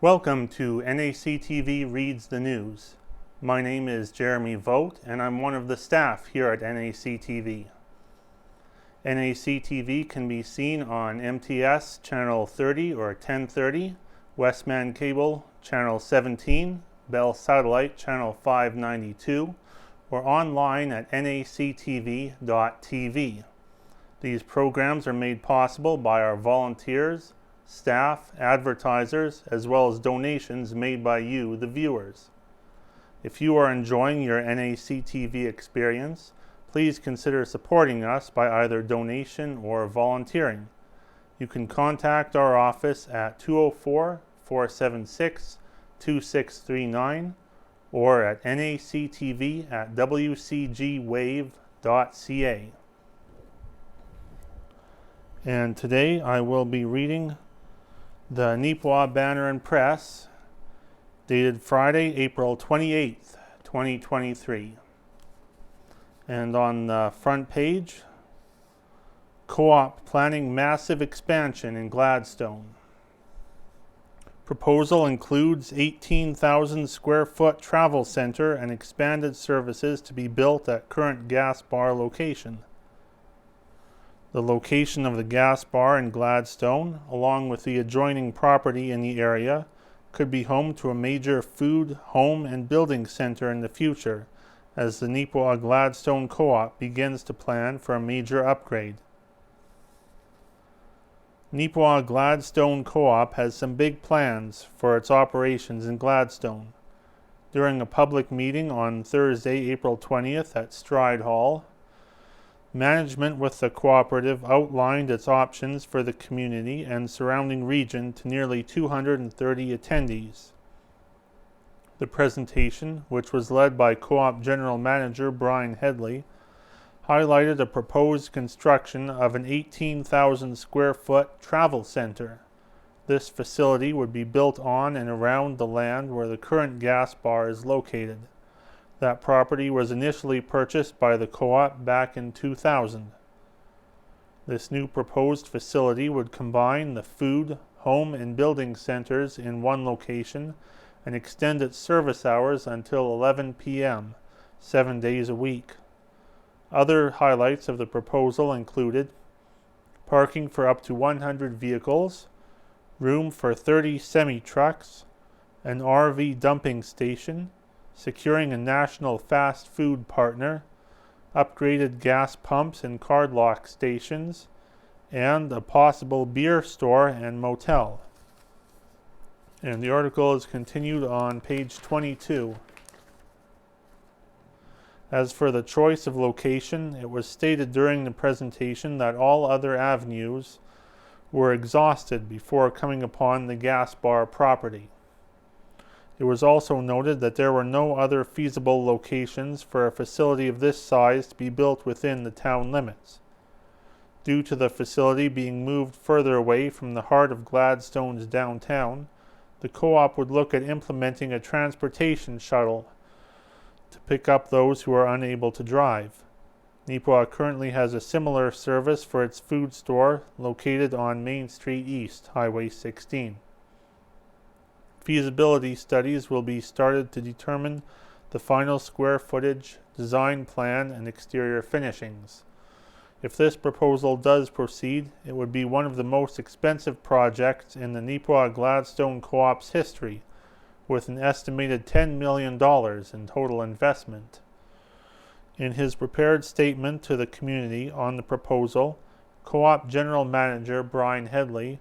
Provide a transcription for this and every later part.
Welcome to NACTV Reads the News. My name is Jeremy Vogt and I'm one of the staff here at NACTV. NACTV can be seen on MTS Channel 30 or 1030, Westman Cable Channel 17, Bell Satellite Channel 592, or online at nactv.tv. These programs are made possible by our volunteers, staff, advertisers, as well as donations made by you, the viewers. If you are enjoying your NACTV experience, please consider supporting us by either donation or volunteering. You can contact our office at 204-476-2639 or at nactv@wcgwave.ca. And today I will be reading the Neepawa Banner and Press, dated Friday, April 28th, 2023. And on the front page, Co-op planning massive expansion in Gladstone. Proposal includes 18,000 square foot travel center and expanded services to be built at current gas bar location. The location of the gas bar in Gladstone, along with the adjoining property in the area, could be home to a major food, home, and building center in the future, as the Neepawa-Gladstone Co-op begins to plan for a major upgrade. Neepawa-Gladstone Co-op has some big plans for its operations in Gladstone. During a public meeting on Thursday, April 20th at Stride Hall, management with the cooperative outlined its options for the community and surrounding region to nearly 230 attendees. The presentation, which was led by Co-op General Manager Brian Headley, highlighted a proposed construction of an 18,000 square foot travel center. This facility would be built on and around the land where the current gas bar is located. That property was initially purchased by the co-op back in 2000. This new proposed facility would combine the food, home, and building centers in one location and extend its service hours until 11 p.m., 7 days a week. Other highlights of the proposal included parking for up to 100 vehicles, room for 30 semi-trucks, an RV dumping station, securing a national fast food partner, upgraded gas pumps and cardlock stations, and a possible beer store and motel. And the article is continued on page 22. As for the choice of location, it was stated during the presentation that all other avenues were exhausted before coming upon the gas bar property. It was also noted that there were no other feasible locations for a facility of this size to be built within the town limits. Due to the facility being moved further away from the heart of Gladstone's downtown, the co-op would look at implementing a transportation shuttle to pick up those who are unable to drive. Neepawa currently has a similar service for its food store located on Main Street East, Highway 16. Feasibility studies will be started to determine the final square footage, design plan, and exterior finishings. If this proposal does proceed, it would be one of the most expensive projects in the Neepawa-Gladstone Co-op's history, with an estimated $10 million in total investment. In his prepared statement to the community on the proposal, Co-op General Manager Brian Headley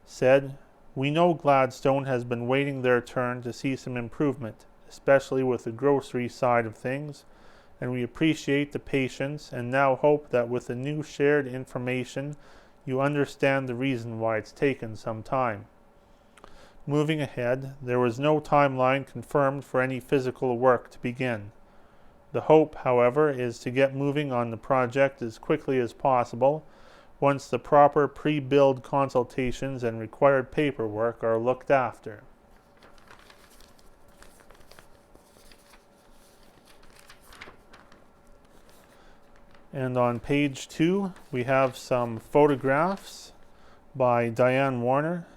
said, "We know Gladstone has been waiting their turn to see some improvement, especially with the grocery side of things, and we appreciate the patience and now hope that with the new shared information, you understand the reason why it's taken some time." Moving ahead, there was no timeline confirmed for any physical work to begin. The hope, however, is to get moving on the project as quickly as possible once the proper pre-build consultations and required paperwork are looked after. And on page 2, we have some photographs by Diane Warner.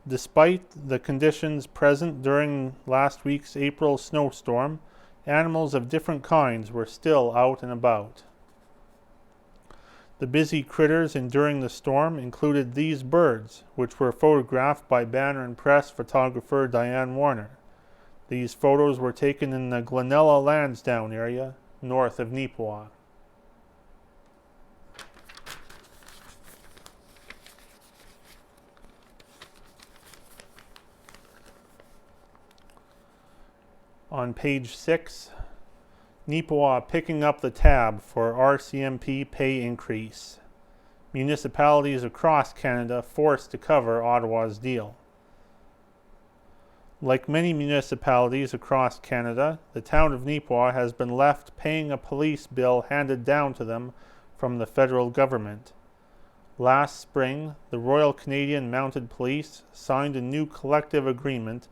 Despite the conditions present during last week's April snowstorm, animals of different kinds were still out and about. The busy critters enduring the storm included these birds, which were photographed by Banner and Press photographer Diane Warner. These photos were taken in the Glenella-Lansdowne area, north of Neepawa. On page 6, Neepawa picking up the tab for RCMP pay increase. Municipalities across Canada forced to cover Ottawa's deal. Like many municipalities across Canada, the town of Neepawa has been left paying a police bill handed down to them from the federal government. Last spring, the Royal Canadian Mounted Police signed a new collective agreement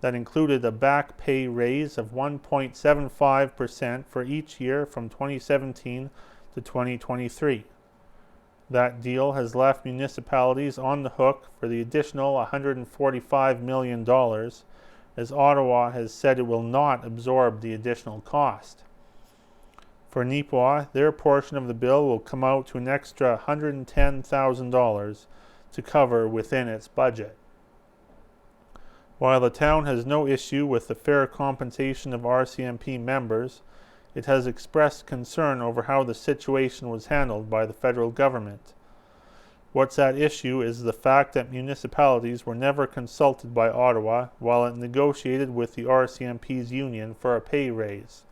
that included a back pay raise of 1.75% for each year from 2017 to 2023. That deal has left municipalities on the hook for the additional $145 million, as Ottawa has said it will not absorb the additional cost. For Neepawa, their portion of the bill will come out to an extra $110,000 to cover within its budget. While the town has no issue with the fair compensation of RCMP members, it has expressed concern over how the situation was handled by the federal government. What's at issue is the fact that municipalities were never consulted by Ottawa while it negotiated with the RCMP's union for a pay raise.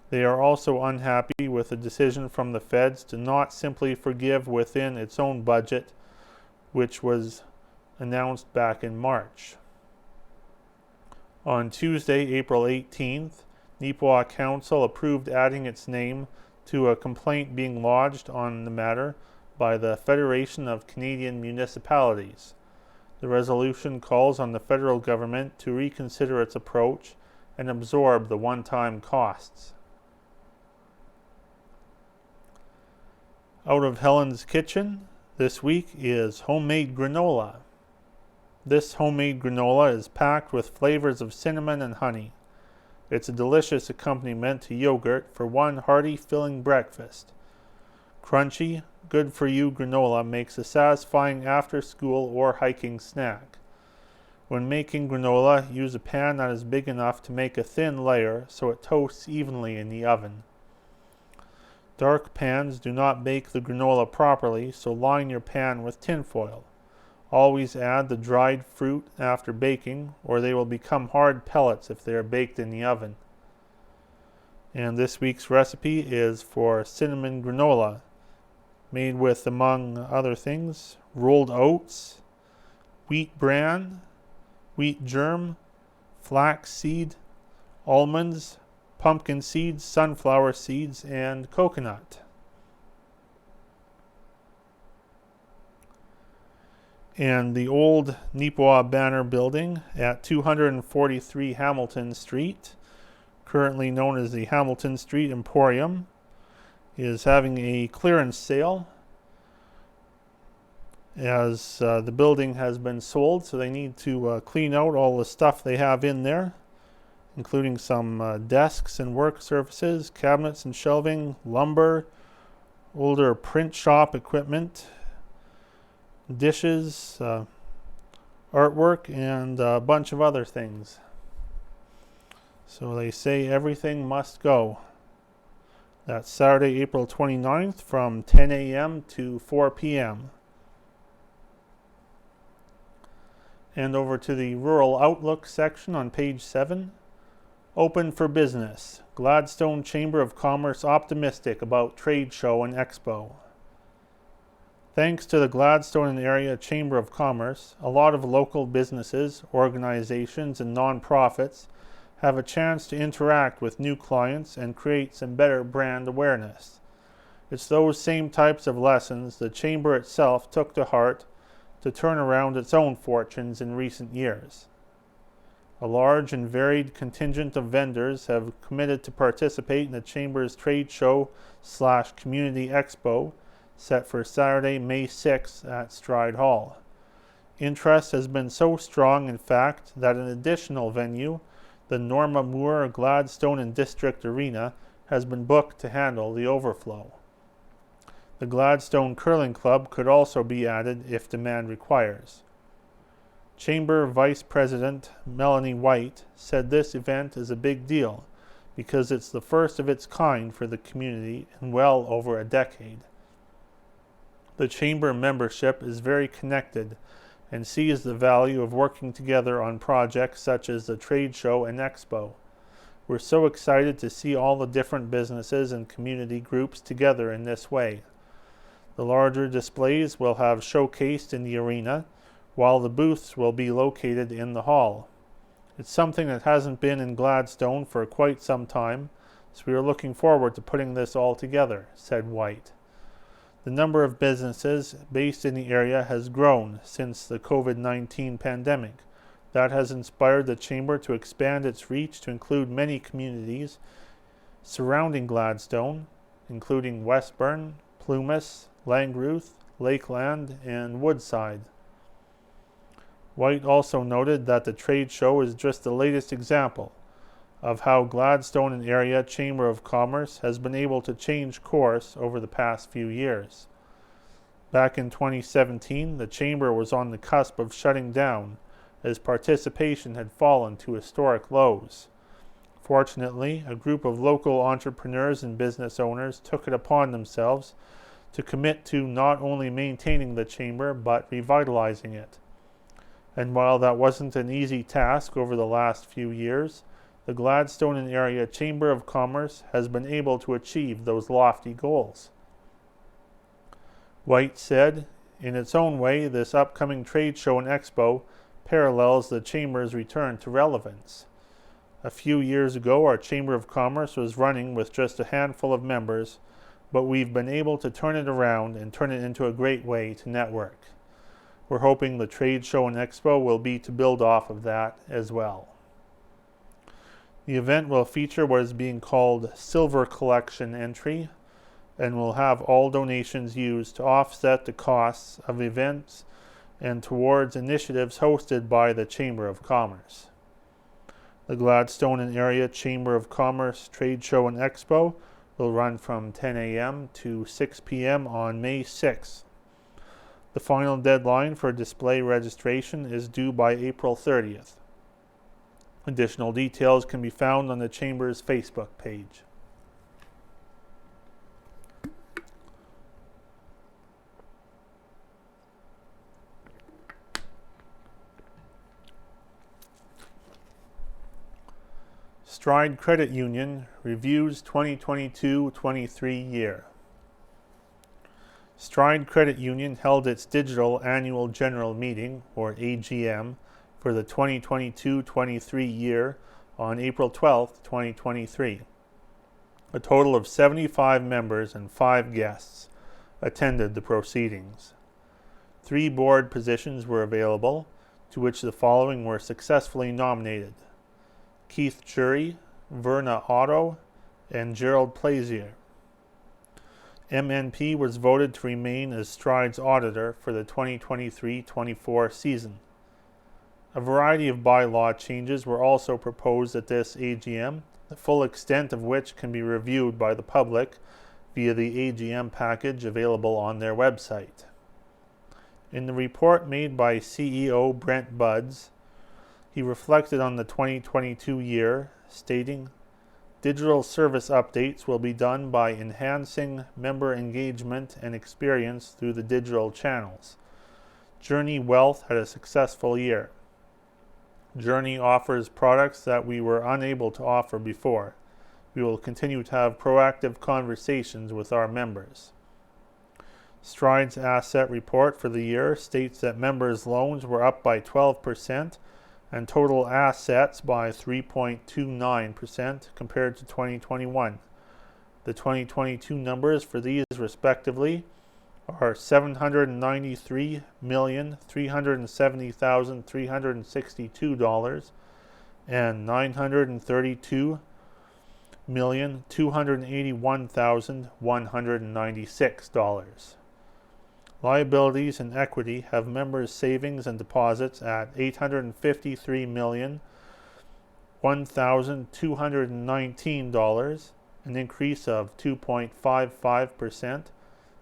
They are also unhappy with the decision from the feds to not simply forgive within its own budget, which was announced back in March. On Tuesday, April 18th, Neepawa Council approved adding its name to a complaint being lodged on the matter by the Federation of Canadian Municipalities. The resolution calls on the federal government to reconsider its approach and absorb the one-time costs. Out of Helen's Kitchen this week is homemade granola. This homemade granola is packed with flavors of cinnamon and honey. It's a delicious accompaniment to yogurt for one hearty, filling breakfast. Crunchy, good-for-you granola makes a satisfying after-school or hiking snack. When making granola, use a pan that is big enough to make a thin layer so it toasts evenly in the oven. Dark pans do not bake the granola properly, so line your pan with tinfoil. Always add the dried fruit after baking, or they will become hard pellets if they are baked in the oven. And this week's recipe is for cinnamon granola, made with, among other things, rolled oats, wheat bran, wheat germ, flax seed, almonds, pumpkin seeds, sunflower seeds, and coconut. And the old Neepawa Banner building at 243 Hamilton Street, currently known as the Hamilton Street Emporium, is having a clearance sale as the building has been sold, so they need to clean out all the stuff they have in there, including some desks and work surfaces, cabinets and shelving, lumber, older print shop equipment, dishes, artwork, and a bunch of other things. So they say everything must go. That's Saturday, April 29th from 10 a.m. to 4 p.m. And over to the Rural Outlook section on page 7. Open for business. Gladstone Chamber of Commerce optimistic about trade show and expo. Thanks to the Gladstone and Area Chamber of Commerce, a lot of local businesses, organizations, and nonprofits have a chance to interact with new clients and create some better brand awareness. It's those same types of lessons the Chamber itself took to heart to turn around its own fortunes in recent years. A large and varied contingent of vendors have committed to participate in the Chamber's trade show/community expo set for Saturday, May 6th at Stride Hall. Interest has been so strong, in fact, that an additional venue, the Norma Moore Gladstone and District Arena, has been booked to handle the overflow. The Gladstone Curling Club could also be added if demand requires. Chamber Vice President Melanie White said this event is a big deal because it's the first of its kind for the community in well over a decade. The Chamber membership is very connected and sees the value of working together on projects such as the trade show and Expo. We're so excited to see all the different businesses and community groups together in this way. The larger displays will have showcased in the arena, while the booths will be located in the hall. It's something that hasn't been in Gladstone for quite some time, so we are looking forward to putting this all together, said White. The number of businesses based in the area has grown since the COVID-19 pandemic. That has inspired the Chamber to expand its reach to include many communities surrounding Gladstone, including Westburn, Plumas, Langruth, Lakeland, and Woodside. White also noted that the trade show is just the latest example of how Gladstone and Area Chamber of Commerce has been able to change course over the past few years. Back in 2017, the Chamber was on the cusp of shutting down as participation had fallen to historic lows. Fortunately, a group of local entrepreneurs and business owners took it upon themselves to commit to not only maintaining the Chamber but revitalizing it. And while that wasn't an easy task over the last few years, the Gladstone and Area Chamber of Commerce has been able to achieve those lofty goals. White said, in its own way, this upcoming trade show and expo parallels the Chamber's return to relevance. A few years ago, our Chamber of Commerce was running with just a handful of members, but we've been able to turn it around and turn it into a great way to network. We're hoping the trade show and expo will be to build off of that as well. The event will feature what is being called Silver Collection Entry and will have all donations used to offset the costs of events and towards initiatives hosted by the Chamber of Commerce. The Gladstone and Area Chamber of Commerce Trade Show and Expo will run from 10 a.m. to 6 p.m. on May 6th. The final deadline for display registration is due by April 30th. Additional details can be found on the Chamber's Facebook page. Stride Credit Union reviews 2022-23 year. Stride Credit Union held its digital annual general meeting, or AGM, for the 2022-23 year on April 12, 2023. A total of 75 members and 5 guests attended the proceedings. 3 board positions were available, to which the following were successfully nominated: Keith Jury, Verna Otto, and Gerald Plazier. MNP was voted to remain as Stride's auditor for the 2023-24 season. A variety of bylaw changes were also proposed at this AGM, the full extent of which can be reviewed by the public via the AGM package available on their website. In the report made by CEO Brent Buds, he reflected on the 2022 year, stating, "Digital service updates will be done by enhancing member engagement and experience through the digital channels. Journey Wealth had a successful year. Journey offers products that we were unable to offer before. We will continue to have proactive conversations with our members." Stride's asset report for the year states that members' loans were up by 12% and total assets by 3.29% compared to 2021. The 2022 numbers for these respectively are $793,370,362 and $932,281,196. Liabilities and equity have members' savings and deposits at $853,001,219, an increase of 2.55%,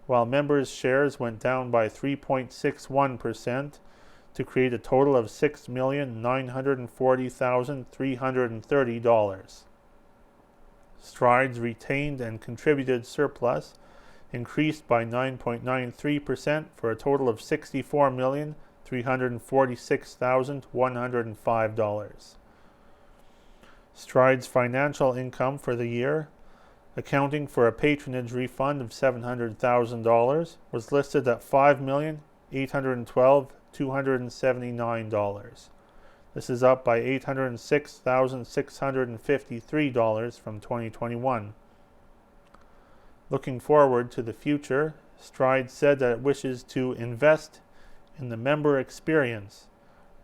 while members' shares went down by 3.61% to create a total of $6,940,330. Stride's retained and contributed surplus increased by 9.93% for a total of $64,346,105. Stride's financial income for the year, accounting for a patronage refund of $700,000, was listed at $5,812,279. This is up by $806,653 from 2021. Looking forward to the future, Stride said that it wishes to invest in the member experience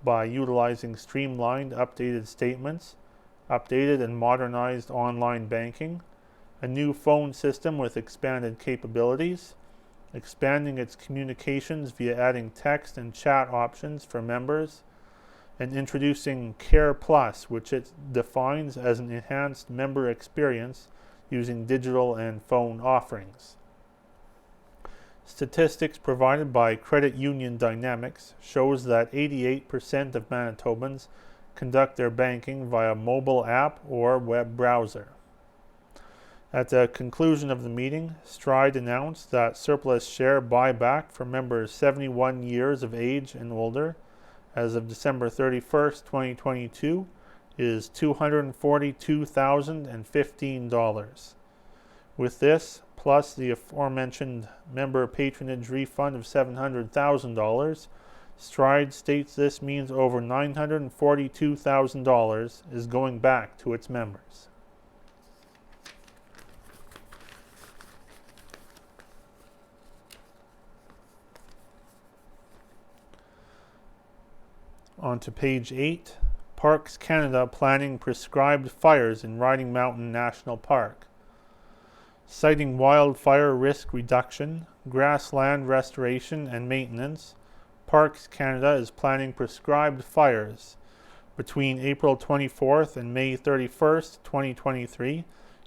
by utilizing streamlined, updated statements, updated and modernized online banking, a new phone system with expanded capabilities, expanding its communications via adding text and chat options for members, and introducing Care Plus, which it defines as an enhanced member experience using digital and phone offerings. Statistics provided by Credit Union Dynamics shows that 88% of Manitobans conduct their banking via mobile app or web browser. At the conclusion of the meeting, Stride announced that surplus share buyback for members 71 years of age and older as of December 31st, 2022 is $242,015. With this, plus the aforementioned member patronage refund of $700,000, Stride states this means over $942,000 is going back to its members. On to page 8. Parks Canada planning prescribed fires in Riding Mountain National Park. Citing wildfire risk reduction, grassland restoration and maintenance, Parks Canada is planning prescribed fires between April 24th and May 31st, 2023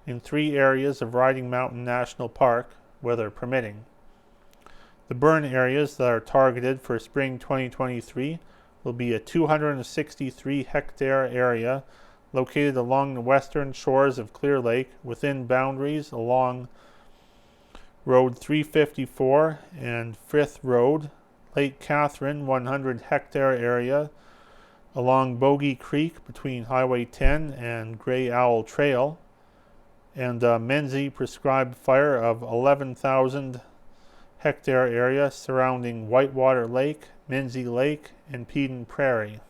in 3 areas of Riding Mountain National Park, weather permitting. The burn areas that are targeted for spring 2023 will be a 263-hectare area located along the western shores of Clear Lake within boundaries along Road 354 and Frith Road, Lake Catherine 100-hectare area along Bogey Creek between Highway 10 and Grey Owl Trail, and a Menzie prescribed fire of 11,000-hectare area surrounding Whitewater Lake, Menzie Lake, and Peden Prairie.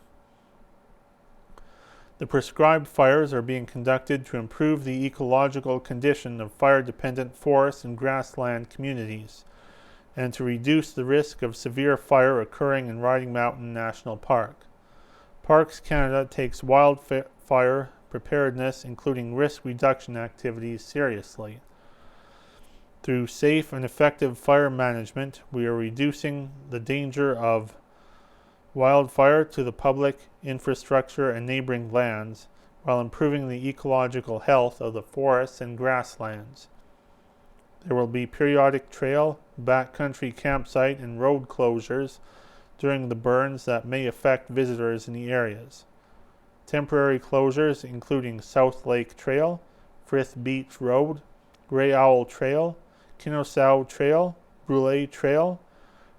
The prescribed fires are being conducted to improve the ecological condition of fire-dependent forest and grassland communities, and to reduce the risk of severe fire occurring in Riding Mountain National Park. Parks Canada takes wildfire preparedness, including risk reduction activities, seriously. Through safe and effective fire management, we are reducing the danger of wildfire to the public, infrastructure, and neighboring lands, while improving the ecological health of the forests and grasslands. There will be periodic trail, backcountry campsite, and road closures during the burns that may affect visitors in the areas. Temporary closures including South Lake Trail, Frith Beach Road, Grey Owl Trail, Kinnosaw Trail, Brule Trail,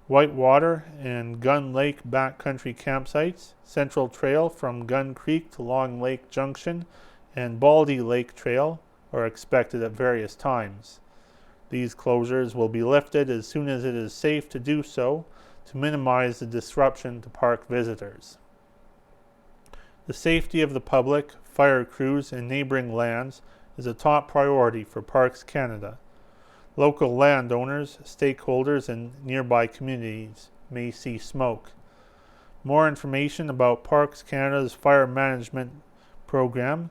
Whitewater and Gun Lake backcountry campsites, Central Trail from Gun Creek to Long Lake Junction, and Baldy Lake Trail are expected at various times. These closures will be lifted as soon as it is safe to do so to minimize the disruption to park visitors. The safety of the public, fire crews, and neighboring lands is a top priority for Parks Canada. Local landowners, stakeholders, and nearby communities may see smoke. More information about Parks Canada's fire management program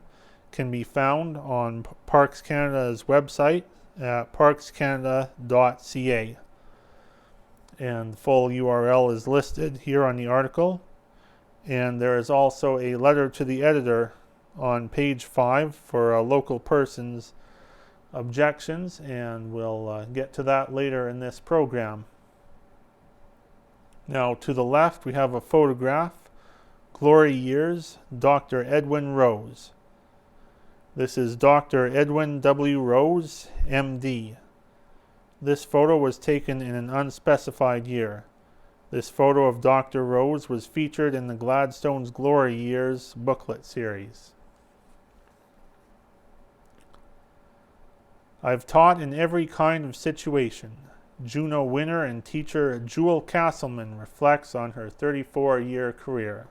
can be found on Parks Canada's website at parkscanada.ca. and the full URL is listed here on the article. And there is also a letter to the editor on page 5 for a local person's objections, and we'll get to that later in this program. Now, to the left, we have a photograph. Glory Years, Dr. Edwin Rose. This is Dr. Edwin W. Rose, MD. This photo was taken in an unspecified year. This photo of Dr. Rose was featured in the Gladstone's Glory Years booklet series. I've taught in every kind of situation. Juno winner and teacher Jewel Castleman reflects on her 34-year career.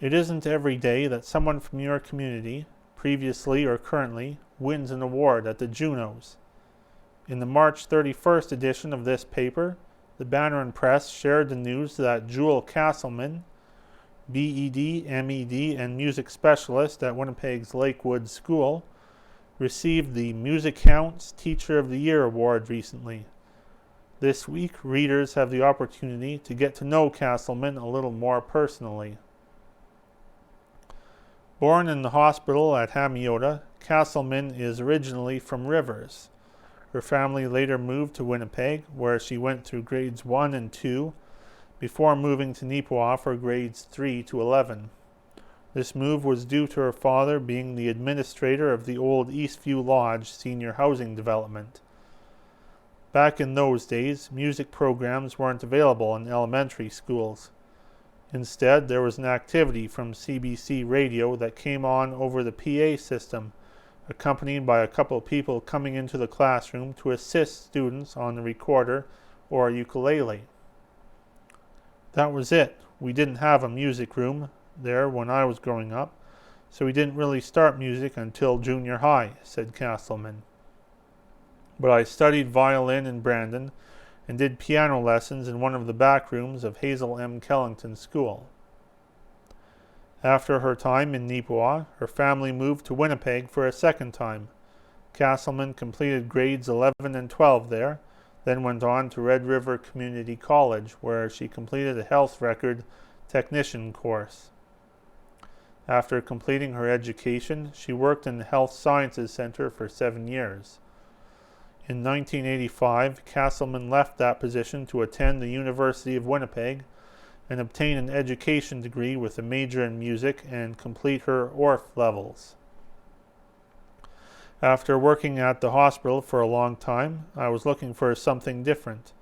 It isn't every day that someone from your community, previously or currently, wins an award at the Junos. In the March 31st edition of this paper, the Banner and Press shared the news that Jewel Castleman, BEd, MEd, and music specialist at Winnipeg's Lakewood School, received the Music Counts Teacher of the Year award recently. This week, readers have the opportunity to get to know Castleman a little more personally. Born in the hospital at Hamiota, Castleman is originally from Rivers. Her family later moved to Winnipeg, where she went through grades 1 and 2, before moving to Neepawa for grades 3 to 11. This move was due to her father being the administrator of the old Eastview Lodge senior housing development. Back in those days, music programs weren't available in elementary schools. Instead, there was an activity from CBC radio that came on over the PA system, accompanied by a couple people coming into the classroom to assist students on the recorder or ukulele. That was it. We didn't have a music room there when I was growing up, so we didn't really start music until junior high, said Castleman. But I studied violin in Brandon and did piano lessons in one of the back rooms of Hazel M. Kellington School. After her time in Neepawa, her family moved to Winnipeg for a second time. Castleman completed grades 11 and 12 there, then went on to Red River Community College, where she completed a health record technician course. After completing her education, she worked in the Health Sciences Center for 7 years. In 1985, Castleman left that position to attend the University of Winnipeg and obtain an education degree with a major in music and complete her ORF levels. After working at the hospital for a long time, I was looking for something different,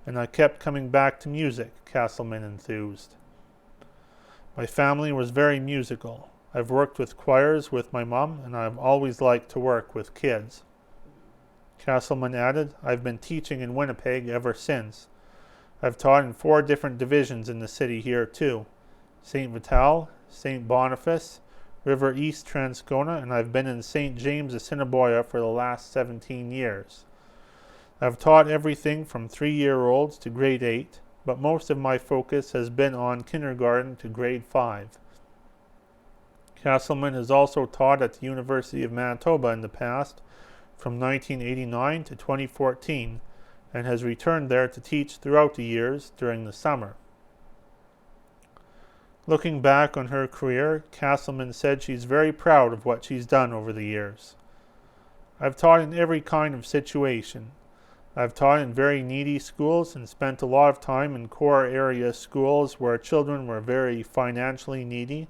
and I kept coming back to music, Castleman enthused. My family was very musical. I've worked with choirs with my mom, and I've always liked to work with kids. Castleman added, I've been teaching in Winnipeg ever since. I've taught in 4 different divisions in the city here too. St. Vital, St. Boniface, River East Transcona, and I've been in St. James Assiniboia for the last 17 years. I've taught everything from 3-year-olds to grade 8, but most of my focus has been on kindergarten to grade 5. Castleman has also taught at the University of Manitoba in the past, from 1989 to 2014, and has returned there to teach throughout the years during the summer. Looking back on her career, Castleman said she's very proud of what she's done over the years. I've taught in every kind of situation. I've taught in very needy schools and spent a lot of time in core area schools where children were very financially needy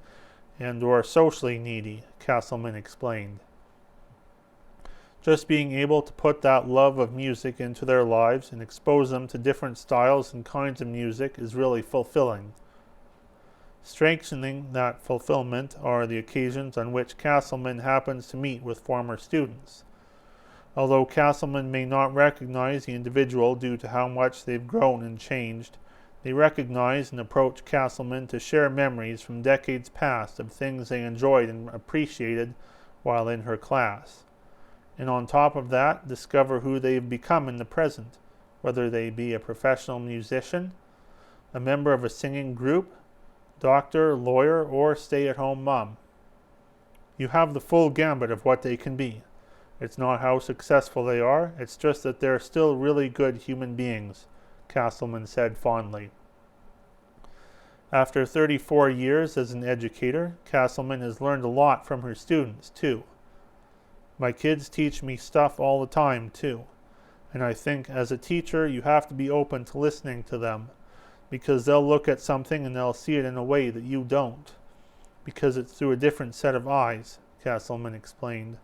and or socially needy, Castleman explained. Just being able to put that love of music into their lives and expose them to different styles and kinds of music is really fulfilling. Strengthening that fulfillment are the occasions on which Castleman happens to meet with former students. Although Castleman may not recognize the individual due to how much they've grown and changed, they recognize and approach Castleman to share memories from decades past of things they enjoyed and appreciated while in her class. And on top of that, discover who they've become in the present, whether they be a professional musician, a member of a singing group, doctor, lawyer, or stay-at-home mom. You have the full gambit of what they can be, It's not how successful they are, it's just that they're still really good human beings, Castleman said fondly. After 34 years as an educator, Castleman has learned a lot from her students, too. My kids teach me stuff all the time, too. And I think as a teacher, you have to be open to listening to them, because they'll look at something and they'll see it in a way that you don't, because it's through a different set of eyes, Castleman explained.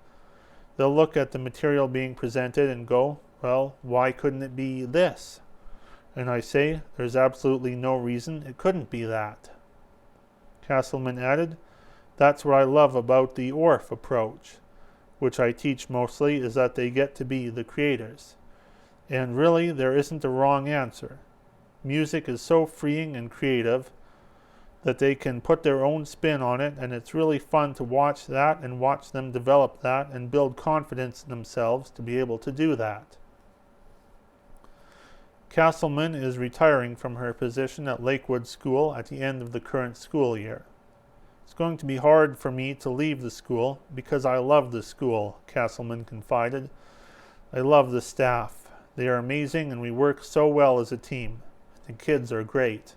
They'll look at the material being presented and go, well, why couldn't it be this? And I say, there's absolutely no reason it couldn't be that. Castleman added, that's what I love about the ORF approach, which I teach mostly, is that they get to be the creators. And really, there isn't a wrong answer. Music is so freeing and creative that they can put their own spin on it, and it's really fun to watch that and watch them develop that and build confidence in themselves to be able to do that. Castleman is retiring from her position at Lakewood School at the end of the current school year. It's going to be hard for me to leave the school because I love the school, Castleman confided. I love the staff. They are amazing and we work so well as a team. The kids are great.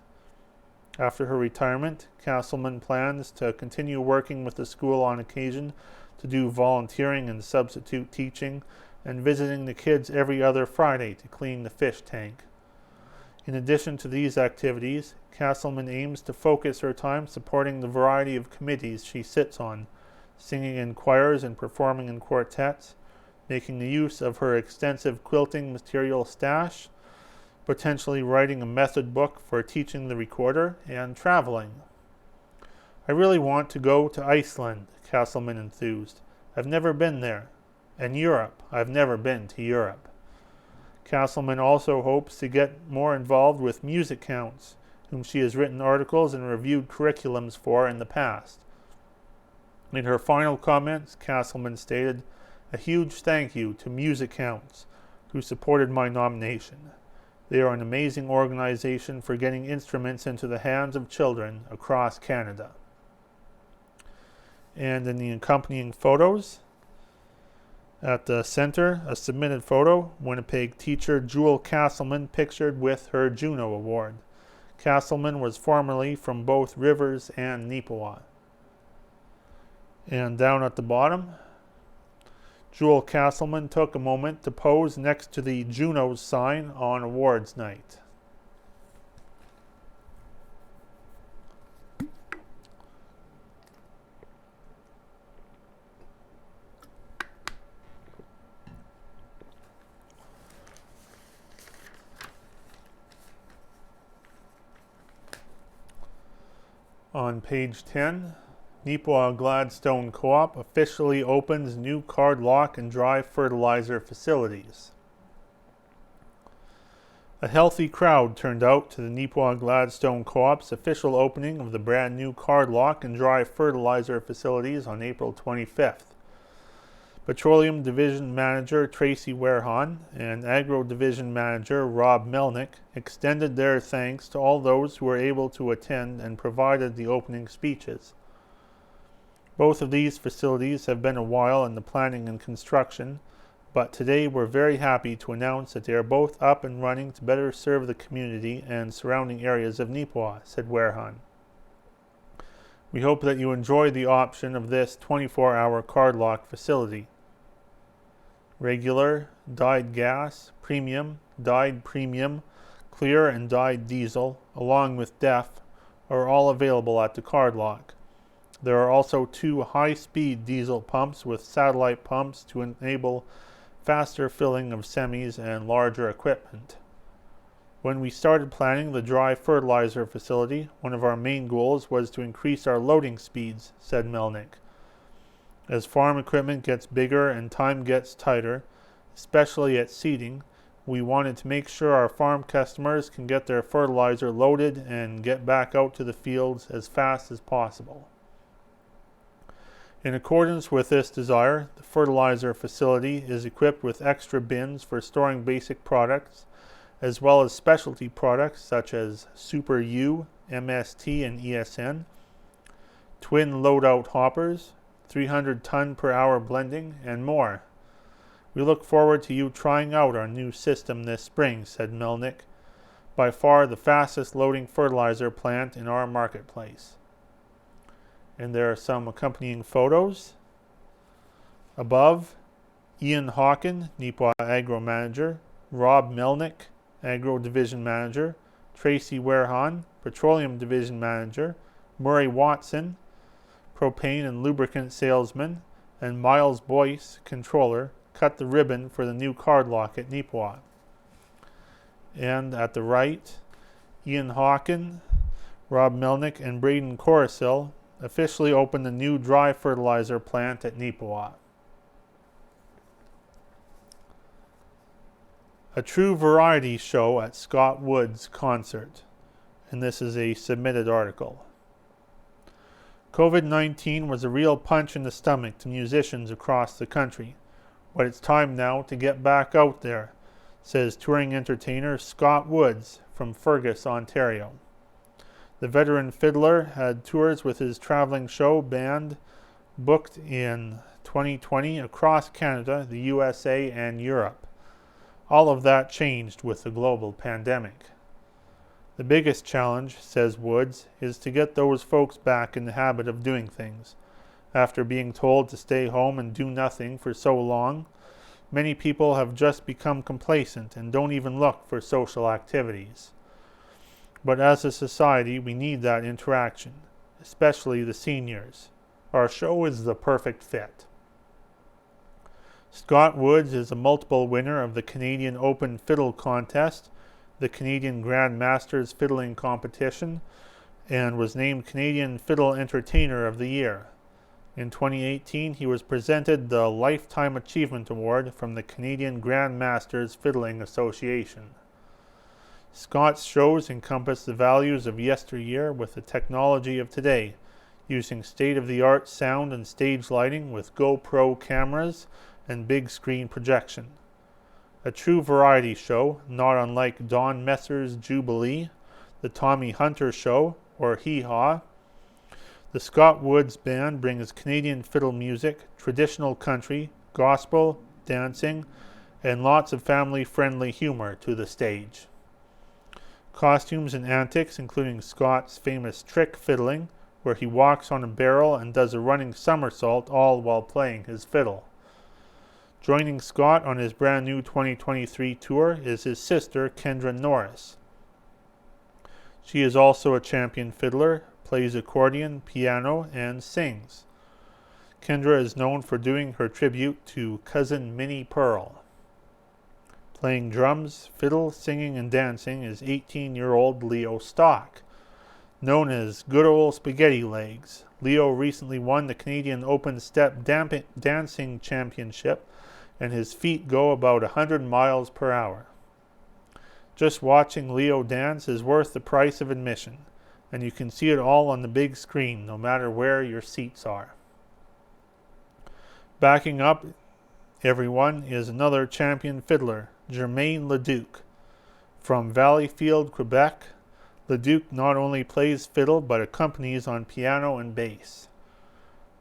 After her retirement, Castleman plans to continue working with the school on occasion to do volunteering and substitute teaching and visiting the kids every other Friday to clean the fish tank. In addition to these activities, Castleman aims to focus her time supporting the variety of committees she sits on, singing in choirs and performing in quartets, making the use of her extensive quilting material stash, potentially writing a method book for teaching the recorder, and traveling. I really want to go to Iceland, Castleman enthused. I've never been there. And Europe. I've never been to Europe. Castleman also hopes to get more involved with Music Counts, whom she has written articles and reviewed curriculums for in the past. In her final comments, Castleman stated, "A huge thank you to Music Counts, who supported my nomination. They are an amazing organization for getting instruments into the hands of children across Canada." And in the accompanying photos, at the center, a submitted photo, Winnipeg teacher Jewel Castleman pictured with her Juno Award. Castleman was formerly from both Rivers and Neepawa. And down at the bottom, Jewel Castleman took a moment to pose next to the Junos sign on awards night. On page 10, Neepawa-Gladstone Co-op officially opens new cardlock and dry fertilizer facilities. A healthy crowd turned out to the Neepawa-Gladstone Co-op's official opening of the brand new cardlock and dry fertilizer facilities on April 25th. Petroleum Division Manager Tracy Warehan and Agro Division Manager Rob Melnick extended their thanks to all those who were able to attend and provided the opening speeches. Both of these facilities have been a while in the planning and construction, but today we're very happy to announce that they are both up and running to better serve the community and surrounding areas of Neepawa, said Warehan. We hope that you enjoy the option of this 24-hour cardlock facility. Regular, dyed gas, premium, dyed premium, clear and dyed diesel, along with DEF, are all available at the cardlock. There are also 2 high-speed diesel pumps with satellite pumps to enable faster filling of semis and larger equipment. When we started planning the dry fertilizer facility, one of our main goals was to increase our loading speeds, said Melnick. As farm equipment gets bigger and time gets tighter, especially at seeding, we wanted to make sure our farm customers can get their fertilizer loaded and get back out to the fields as fast as possible. In accordance with this desire, the fertilizer facility is equipped with extra bins for storing basic products, as well as specialty products such as Super U, MST, and ESN, twin loadout hoppers, 300 ton per hour blending, and more. We look forward to you trying out our new system this spring, said Melnick, by far the fastest loading fertilizer plant in our marketplace. And there are some accompanying photos. Above, Ian Hawken, Neepawa Agro Manager, Rob Melnick, Agro Division Manager, Tracy Warehan, Petroleum Division Manager, Murray Watson, Propane and Lubricant Salesman, and Miles Boyce, Controller, cut the ribbon for the new cardlock at Neepawa. And at the right, Ian Hawken, Rob Melnick, and Braden Corsill officially opened the new dry fertilizer plant at Neepawa. A true variety show at Scott Wood's concert. And this is a submitted article. COVID-19 was a real punch in the stomach to musicians across the country, but it's time now to get back out there, says touring entertainer Scott Woods from Fergus, Ontario. The veteran fiddler had tours with his traveling show band booked in 2020 across Canada, the USA, and Europe. All of that changed with the global pandemic. The biggest challenge, says Woods, is to get those folks back in the habit of doing things. After being told to stay home and do nothing for so long, many people have just become complacent and don't even look for social activities. But as a society, we need that interaction, especially the seniors. Our show is the perfect fit. Scott Woods is a multiple winner of the Canadian Open Fiddle Contest, the Canadian Grand Masters Fiddling Competition, and was named Canadian Fiddle Entertainer of the Year. In 2018, he was presented the Lifetime Achievement Award from the Canadian Grand Masters Fiddling Association. Scott's shows encompass the values of yesteryear with the technology of today, using state-of-the-art sound and stage lighting with GoPro cameras and big screen projection. A true variety show, not unlike Don Messer's Jubilee, the Tommy Hunter Show, or Hee Haw. The Scott Woods Band brings Canadian fiddle music, traditional country, gospel, dancing, and lots of family-friendly humor to the stage. Costumes and antics, including Scott's famous trick fiddling, where he walks on a barrel and does a running somersault all while playing his fiddle. Joining Scott on his brand new 2023 tour is his sister, Kendra Norris. She is also a champion fiddler, plays accordion, piano, and sings. Kendra is known for doing her tribute to cousin Minnie Pearl. Playing drums, fiddle, singing, and dancing is 18-year-old Leo Stock. Known as Good Ol' Spaghetti Legs, Leo recently won the Canadian Open Step Dancing Championship, and his feet go about 100 miles per hour. Just watching Leo dance is worth the price of admission, and you can see it all on the big screen, no matter where your seats are. Backing up everyone is another champion fiddler, Germain Leduc. From Valleyfield, Quebec, Leduc not only plays fiddle but accompanies on piano and bass.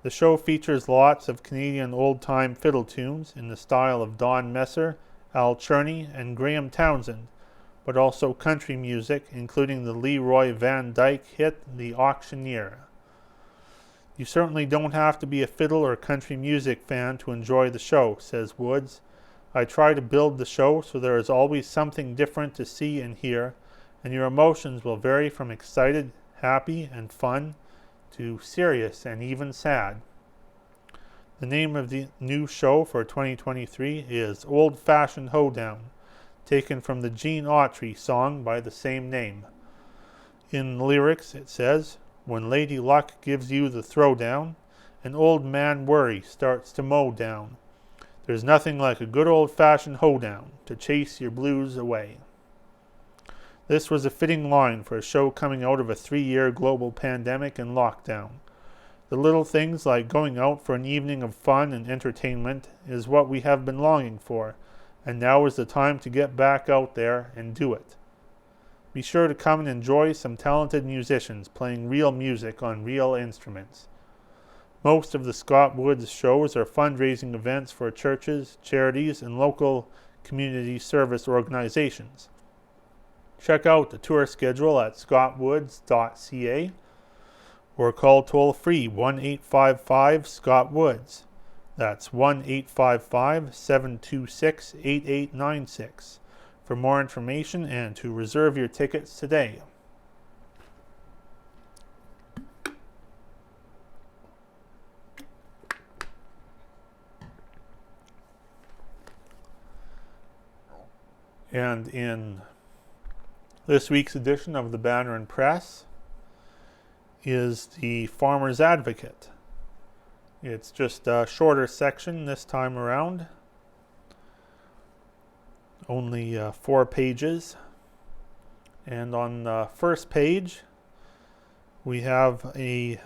The show features lots of Canadian old-time fiddle tunes in the style of Don Messer, Al Cherney, and Graham Townsend, but also country music, including the Leroy Van Dyke hit The Auctioneer. You certainly don't have to be a fiddle or country music fan to enjoy the show, says Woods. I try to build the show so there is always something different to see and hear, and your emotions will vary from excited, happy, and fun to serious and even sad. The name of the new show for 2023 is Old Fashioned Hoedown, taken from the Gene Autry song by the same name. In the lyrics it says, "When Lady Luck gives you the throwdown, an old man worry starts to mow down. There's nothing like a good old-fashioned hoedown to chase your blues away." This was a fitting line for a show coming out of a 3-year global pandemic and lockdown. The little things like going out for an evening of fun and entertainment is what we have been longing for, and now is the time to get back out there and do it. Be sure to come and enjoy some talented musicians playing real music on real instruments. Most of the Scott Woods shows are fundraising events for churches, charities, and local community service organizations. Check out the tour schedule at scottwoods.ca or call toll-free 1-855-SCOTT-WOODS. That's 1-855-726-8896 for more information and to reserve your tickets today. And in this week's edition of the Banner and Press is the Farmer's Advocate. It's just a shorter section this time around, only 4 pages. And on the first page we have a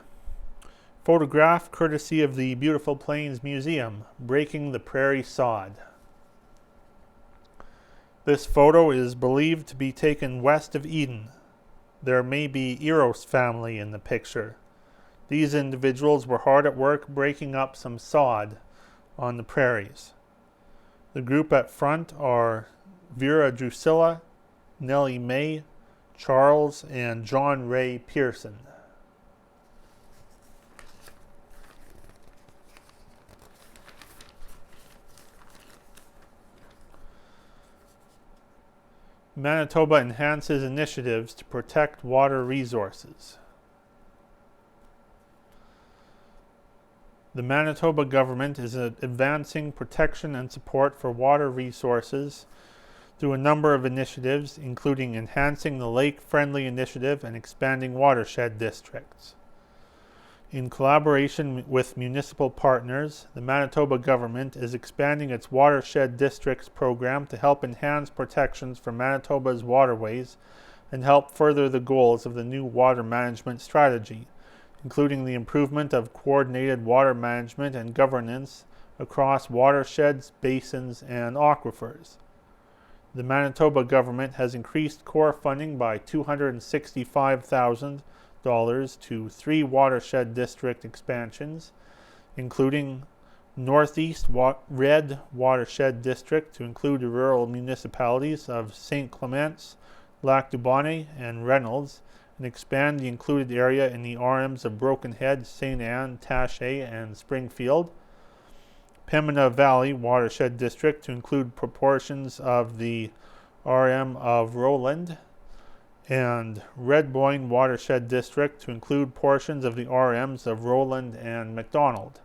photograph courtesy of the Beautiful Plains Museum, Breaking the Prairie Sod. This photo is believed to be taken west of Eden. There may be Eros family in the picture. These individuals were hard at work breaking up some sod on the prairies. The group at front are Vera Drusilla, Nellie Mae, Charles, and John Ray Pearson. Manitoba enhances initiatives to protect water resources. The Manitoba government is advancing protection and support for water resources through a number of initiatives, including enhancing the Lake-Friendly Initiative and expanding watershed districts. In collaboration with municipal partners, the Manitoba government is expanding its Watershed Districts program to help enhance protections for Manitoba's waterways and help further the goals of the new water management strategy, including the improvement of coordinated water management and governance across watersheds, basins, and aquifers. The Manitoba government has increased core funding by $265,000 to 3 watershed district expansions, including Northeast Red Watershed District to include the rural municipalities of St. Clements, Lac du Bonnet, and Reynolds, and expand the included area in the RMs of Broken Head, St. Anne, Taché, and Springfield. Pembina Valley Watershed District to include proportions of the RM of Rowland, and Red Boyne Watershed District to include portions of the RMs of Rowland and McDonald.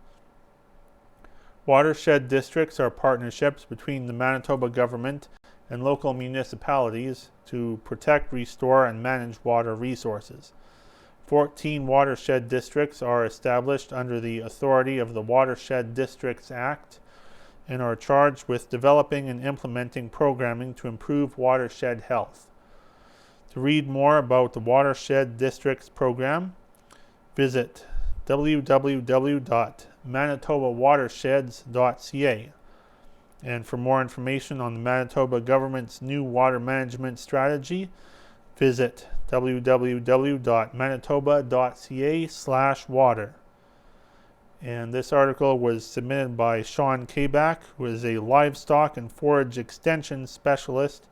Watershed districts are partnerships between the Manitoba government and local municipalities to protect, restore, and manage water resources. 14 watershed districts are established under the authority of the Watershed Districts Act and are charged with developing and implementing programming to improve watershed health. To read more about the Watershed Districts program, visit www.manitobawatersheds.ca. And for more information on the Manitoba government's new water management strategy, visit www.manitoba.ca/water. And this article was submitted by Sean Kabak, who is a livestock and forage extension specialist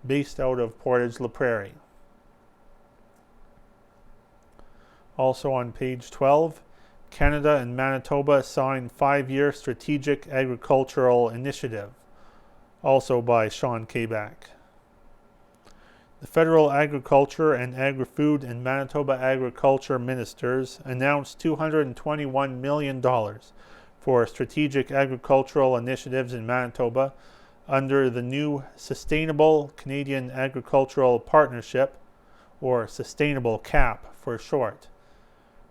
based out of Portage la Prairie. Also on page 12, Canada and Manitoba signed 5-year Strategic Agricultural Initiative, also by Sean Kabak. The Federal Agriculture and Agri-Food and Manitoba Agriculture Ministers announced $221 million for strategic agricultural initiatives in Manitoba under the new Sustainable Canadian Agricultural Partnership, or Sustainable CAP for short.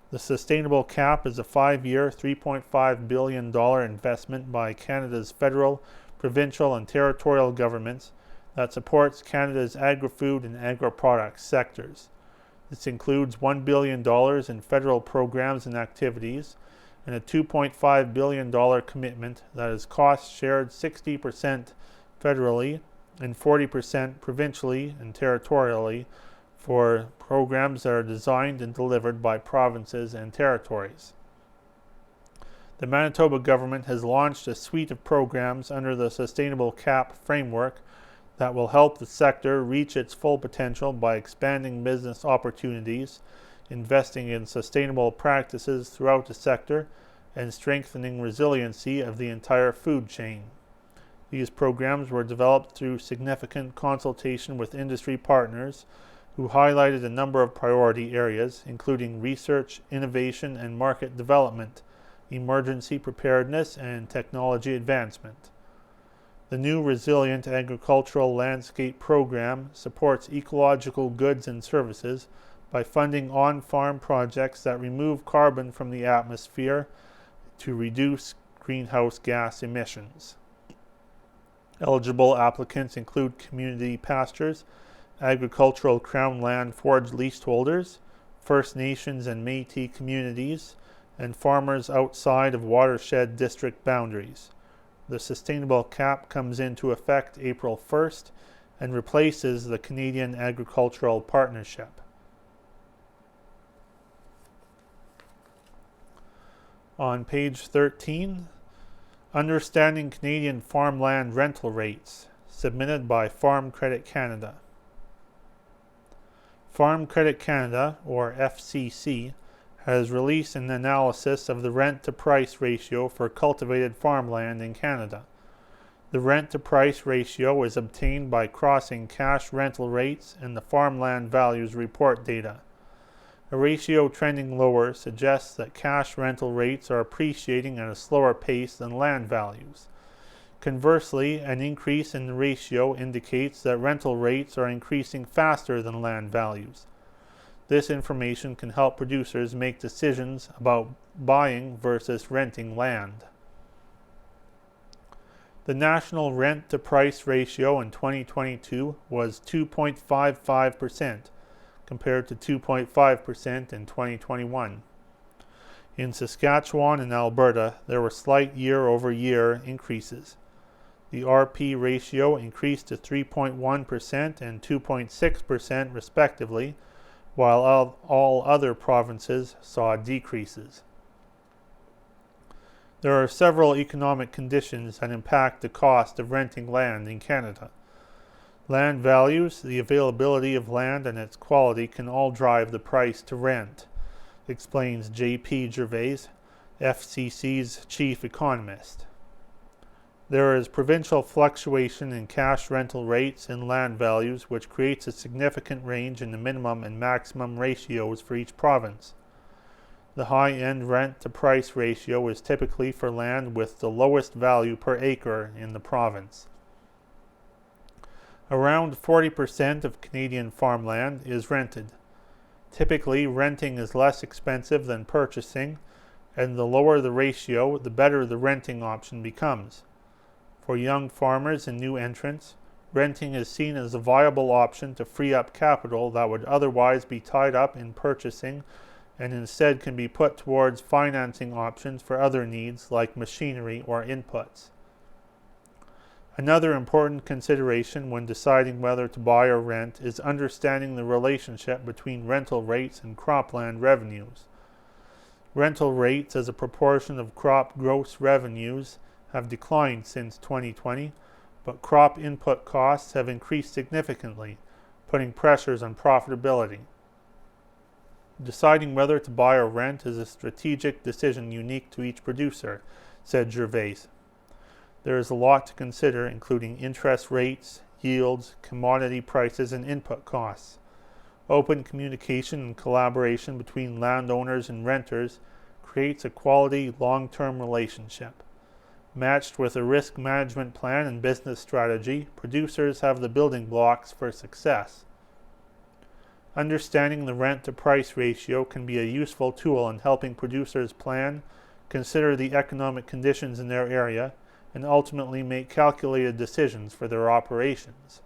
The Sustainable CAP is a 5-year, $3.5 billion investment by Canada's federal, provincial, and territorial governments that supports Canada's agri-food and agro-products sectors. This includes $1 billion in federal programs and activities and a $2.5 billion commitment that is cost-shared 60% federally and 40% provincially and territorially for programs that are designed and delivered by provinces and territories. The Manitoba government has launched a suite of programs under the Sustainable CAP framework that will help the sector reach its full potential by expanding business opportunities, investing in sustainable practices throughout the sector, and strengthening resiliency of the entire food chain. These programs were developed through significant consultation with industry partners who highlighted a number of priority areas, including research, innovation, and market development, emergency preparedness, and technology advancement. The new Resilient Agricultural Landscape Program supports ecological goods and services by funding on-farm projects that remove carbon from the atmosphere to reduce greenhouse gas emissions. Eligible applicants include community pastures, agricultural Crown land forage leaseholders, First Nations and Métis communities, and farmers outside of watershed district boundaries. The Sustainable CAP comes into effect April 1st and replaces the Canadian Agricultural Partnership. On page 13, Understanding Canadian Farmland Rental Rates, submitted by Farm Credit Canada. Farm Credit Canada, or FCC, has released an analysis of the rent-to-price ratio for cultivated farmland in Canada. The rent-to-price ratio is obtained by crossing cash rental rates and the farmland values report data. A ratio trending lower suggests that cash rental rates are appreciating at a slower pace than land values. Conversely, an increase in the ratio indicates that rental rates are increasing faster than land values. This information can help producers make decisions about buying versus renting land. The national rent-to-price ratio in 2022 was 2.55%, compared to 2.5% in 2021. In Saskatchewan and Alberta, there were slight year-over-year increases. The RP ratio increased to 3.1% and 2.6% respectively, while all other provinces saw decreases. There are several economic conditions that impact the cost of renting land in Canada. Land values, the availability of land, and its quality can all drive the price to rent, explains J.P. Gervais, FCC's chief economist. There is provincial fluctuation in cash rental rates and land values, which creates a significant range in the minimum and maximum ratios for each province. The high-end rent-to-price ratio is typically for land with the lowest value per acre in the province. Around 40% of Canadian farmland is rented. Typically, renting is less expensive than purchasing, and the lower the ratio, the better the renting option becomes. For young farmers and new entrants, renting is seen as a viable option to free up capital that would otherwise be tied up in purchasing and instead can be put towards financing options for other needs like machinery or inputs. Another important consideration when deciding whether to buy or rent is understanding the relationship between rental rates and cropland revenues. Rental rates as a proportion of crop gross revenues have declined since 2020, but crop input costs have increased significantly, putting pressures on profitability. Deciding whether to buy or rent is a strategic decision unique to each producer, said Gervais. There is a lot to consider, including interest rates, yields, commodity prices, and input costs. Open communication and collaboration between landowners and renters creates a quality, long-term relationship. Matched with a risk management plan and business strategy, producers have the building blocks for success. Understanding the rent-to-price ratio can be a useful tool in helping producers plan, consider the economic conditions in their area, and ultimately make calculated decisions for their operations.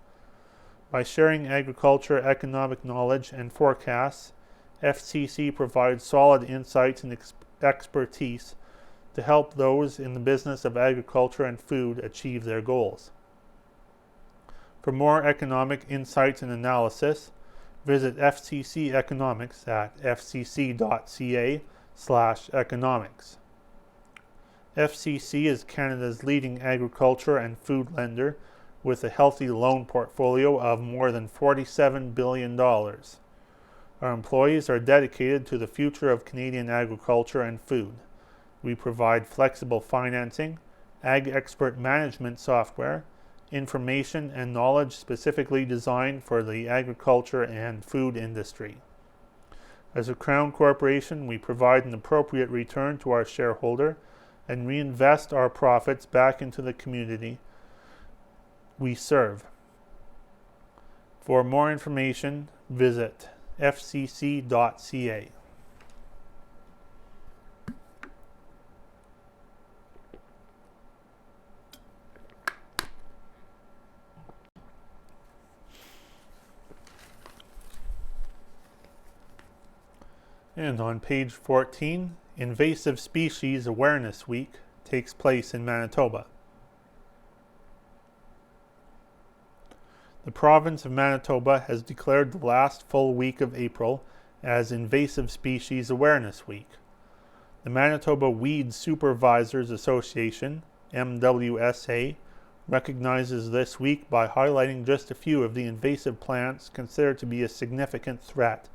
By sharing agriculture economic knowledge and forecasts, FCC provides solid insights and expertise to help those in the business of agriculture and food achieve their goals. For more economic insights and analysis, visit FCC Economics at fcc.ca/economics. FCC is Canada's leading agriculture and food lender with a healthy loan portfolio of more than $47 billion. Our employees are dedicated to the future of Canadian agriculture and food. We provide flexible financing, ag expert management software, information and knowledge specifically designed for the agriculture and food industry. As a Crown Corporation, we provide an appropriate return to our shareholder and reinvest our profits back into the community we serve. For more information, visit fcc.ca. And on page 14, Invasive Species Awareness Week takes place in Manitoba. The province of Manitoba has declared the last full week of April as Invasive Species Awareness Week. The Manitoba Weed Supervisors Association, MWSA, recognizes this week by highlighting just a few of the invasive plants considered to be a significant threat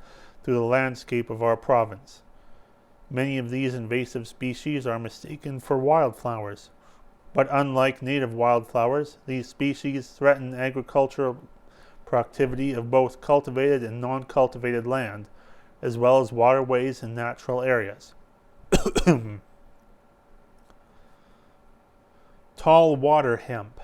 to the landscape of our province. Many of these invasive species are mistaken for wildflowers, but unlike native wildflowers, these species threaten agricultural productivity of both cultivated and non-cultivated land, as well as waterways and natural areas. Tall water hemp.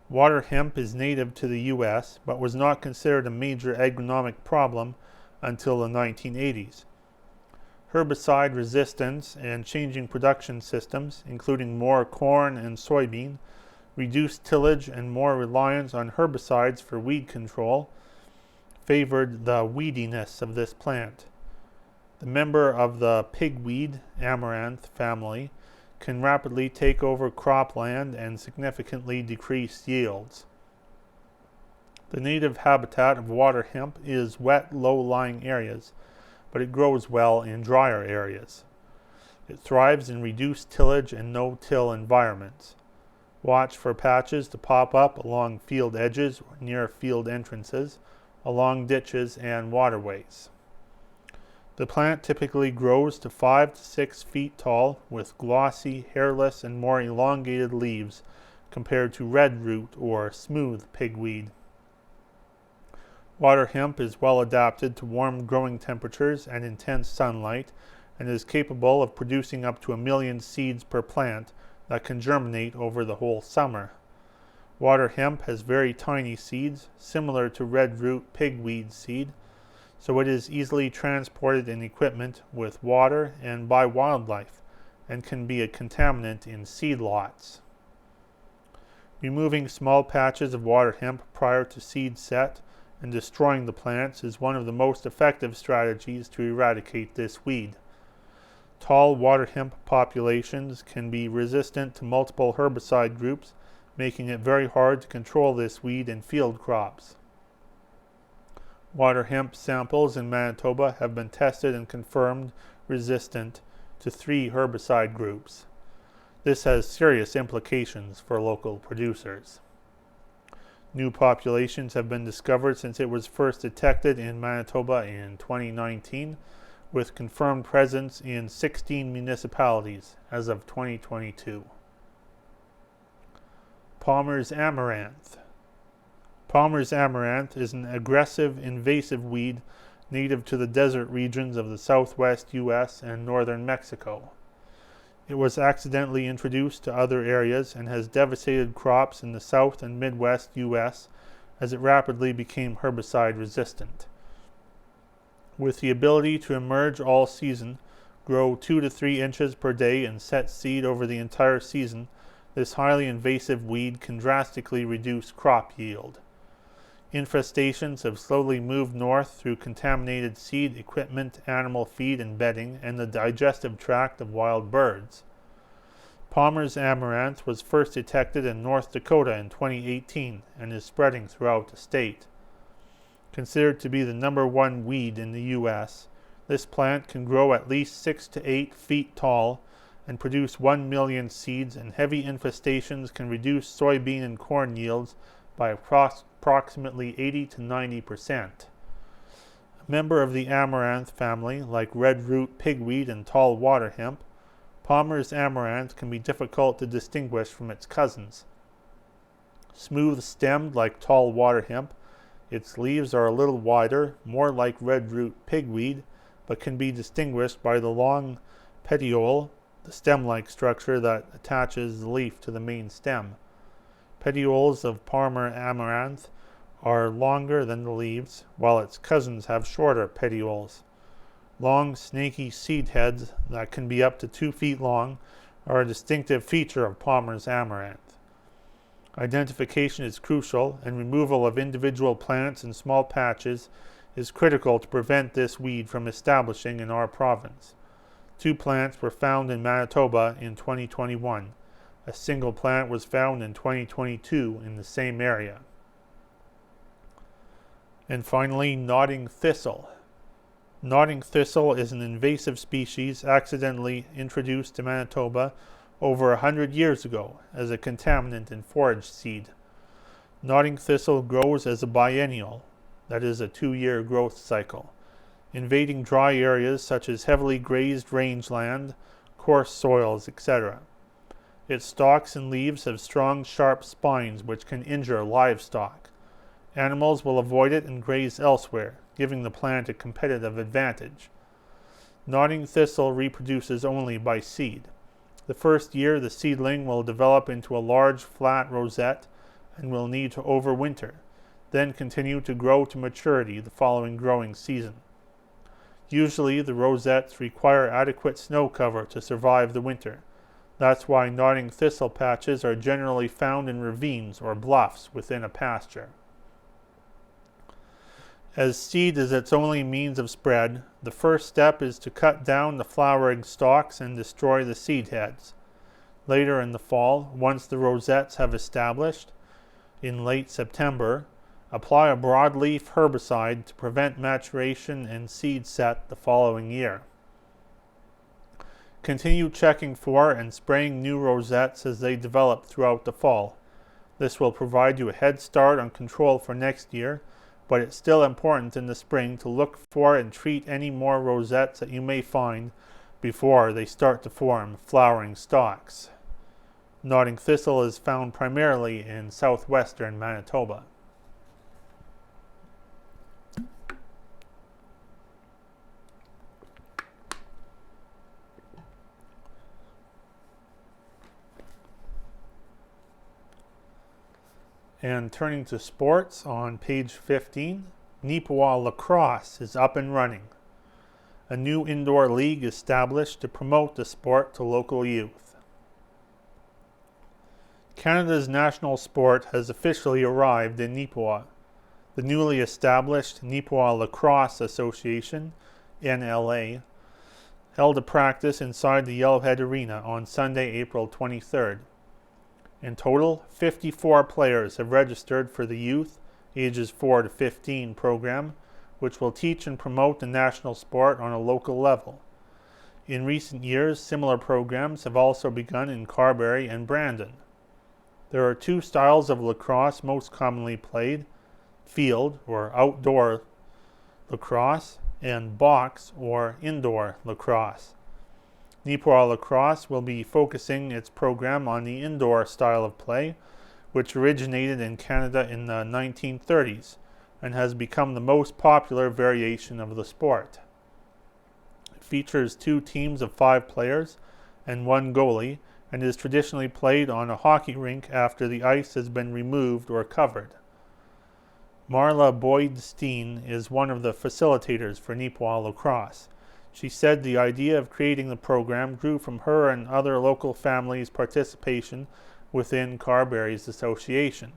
Water hemp is native to the U.S., but was not considered a major agronomic problem until the 1980s. Herbicide resistance and changing production systems, including more corn and soybean, reduced tillage and more reliance on herbicides for weed control, favored the weediness of this plant. The member of the pigweed amaranth family can rapidly take over cropland and significantly decrease yields. The native habitat of water hemp is wet, low-lying areas, but it grows well in drier areas. It thrives in reduced tillage and no-till environments. Watch for patches to pop up along field edges or near field entrances, along ditches and waterways. The plant typically grows to 5 to 6 feet tall with glossy, hairless, and more elongated leaves compared to red root or smooth pigweed. Water hemp is well adapted to warm growing temperatures and intense sunlight, and is capable of producing up to 1 million seeds per plant that can germinate over the whole summer. Water hemp has very tiny seeds, similar to red root pigweed seed, so it is easily transported in equipment with water and by wildlife, and can be a contaminant in seed lots. Removing small patches of water hemp prior to seed set and destroying the plants is one of the most effective strategies to eradicate this weed. Tall water hemp populations can be resistant to multiple herbicide groups, making it very hard to control this weed in field crops. Water hemp samples in Manitoba have been tested and confirmed resistant to 3 herbicide groups. This has serious implications for local producers. New populations have been discovered since it was first detected in Manitoba in 2019, with confirmed presence in 16 municipalities as of 2022. Palmer's Amaranth. Palmer's Amaranth is an aggressive, invasive weed native to the desert regions of the southwest U.S. and northern Mexico. It was accidentally introduced to other areas and has devastated crops in the south and midwest U.S. as it rapidly became herbicide resistant. With the ability to emerge all season, grow 2 to 3 inches per day, and set seed over the entire season, this highly invasive weed can drastically reduce crop yield. Infestations have slowly moved north through contaminated seed, equipment, animal feed and bedding, and the digestive tract of wild birds. Palmer's Amaranth was first detected in North Dakota in 2018 and is spreading throughout the state. Considered to be the #1 weed in the U.S., this plant can grow at least 6 to 8 feet tall and produce 1 million seeds, and heavy infestations can reduce soybean and corn yields by approximately 80 to 90%. A member of the amaranth family, like red root pigweed and tall water hemp, Palmer's amaranth can be difficult to distinguish from its cousins. Smooth-stemmed like tall water hemp, its leaves are a little wider, more like red root pigweed, but can be distinguished by the long petiole, the stem-like structure that attaches the leaf to the main stem. Petioles of Palmer amaranth are longer than the leaves, while its cousins have shorter petioles. Long, snaky seed heads that can be up to 2 feet long are a distinctive feature of Palmer's amaranth. Identification is crucial, and removal of individual plants in small patches is critical to prevent this weed from establishing in our province. 2 plants were found in Manitoba in 2021. A single plant was found in 2022 in the same area. And finally, nodding thistle. Nodding thistle is an invasive species accidentally introduced to Manitoba over 100 years ago as a contaminant in forage seed. Nodding thistle grows as a biennial, that is a 2-year growth cycle, invading dry areas such as heavily grazed rangeland, coarse soils, etc. Its stalks and leaves have strong, sharp spines which can injure livestock. Animals will avoid it and graze elsewhere, giving the plant a competitive advantage. Nodding thistle reproduces only by seed. The first year, the seedling will develop into a large, flat rosette and will need to overwinter, then continue to grow to maturity the following growing season. Usually, the rosettes require adequate snow cover to survive the winter. That's why nodding thistle patches are generally found in ravines or bluffs within a pasture. As seed is its only means of spread, the first step is to cut down the flowering stalks and destroy the seed heads. Later in the fall, once the rosettes have established, in late September, apply a broadleaf herbicide to prevent maturation and seed set the following year. Continue checking for and spraying new rosettes as they develop throughout the fall. This will provide you a head start on control for next year, but it's still important in the spring to look for and treat any more rosettes that you may find before they start to form flowering stalks. Nodding thistle is found primarily in southwestern Manitoba. And turning to sports on page 15, Neepawa-Lacrosse is up and running. A new indoor league established to promote the sport to local youth. Canada's national sport has officially arrived in Neepawa. The newly established Neepawa-Lacrosse Association, NLA, held a practice inside the Yellowhead Arena on Sunday, April 23rd. In total, 54 players have registered for the youth, ages 4 to 15 program, which will teach and promote the national sport on a local level. In recent years, similar programs have also begun in Carberry and Brandon. There are 2 styles of lacrosse most commonly played: field or outdoor lacrosse and box or indoor lacrosse. Neepawa-Lacrosse will be focusing its program on the indoor style of play, which originated in Canada in the 1930s and has become the most popular variation of the sport. It features 2 teams of 5 players and 1 goalie, and is traditionally played on a hockey rink after the ice has been removed or covered. Marla Boyd-Steen is one of the facilitators for Neepawa-Lacrosse. She said the idea of creating the program grew from her and other local families' participation within Carberry's association.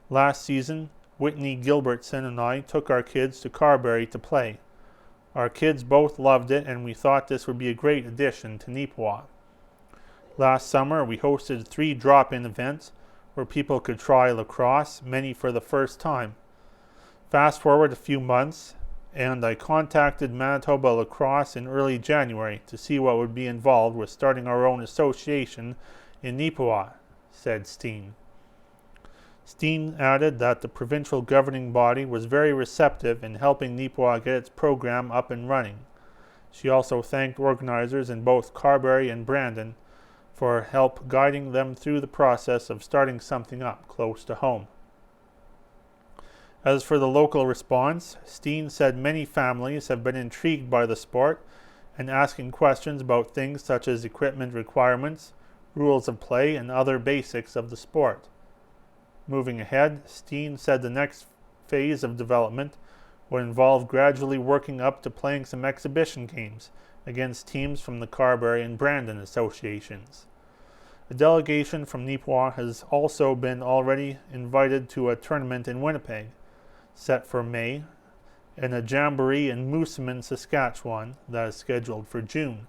Last season, Whitney Gilbertson and I took our kids to Carberry to play. Our kids both loved it, and we thought this would be a great addition to Neepawa. Last summer, we hosted 3 drop-in events where people could try lacrosse, many for the first time. Fast forward a few months, and I contacted Manitoba Lacrosse in early January to see what would be involved with starting our own association in Neepawa, said Steen. Steen added that the provincial governing body was very receptive in helping Neepawa get its program up and running. She also thanked organizers in both Carberry and Brandon for help guiding them through the process of starting something up close to home. As for the local response, Steen said many families have been intrigued by the sport and asking questions about things such as equipment requirements, rules of play, and other basics of the sport. Moving ahead, Steen said the next phase of development would involve gradually working up to playing some exhibition games against teams from the Carberry and Brandon associations. A delegation from Neepawa has also been already invited to a tournament in Winnipeg, set for May, and a jamboree in Moosomin, Saskatchewan, that is scheduled for June.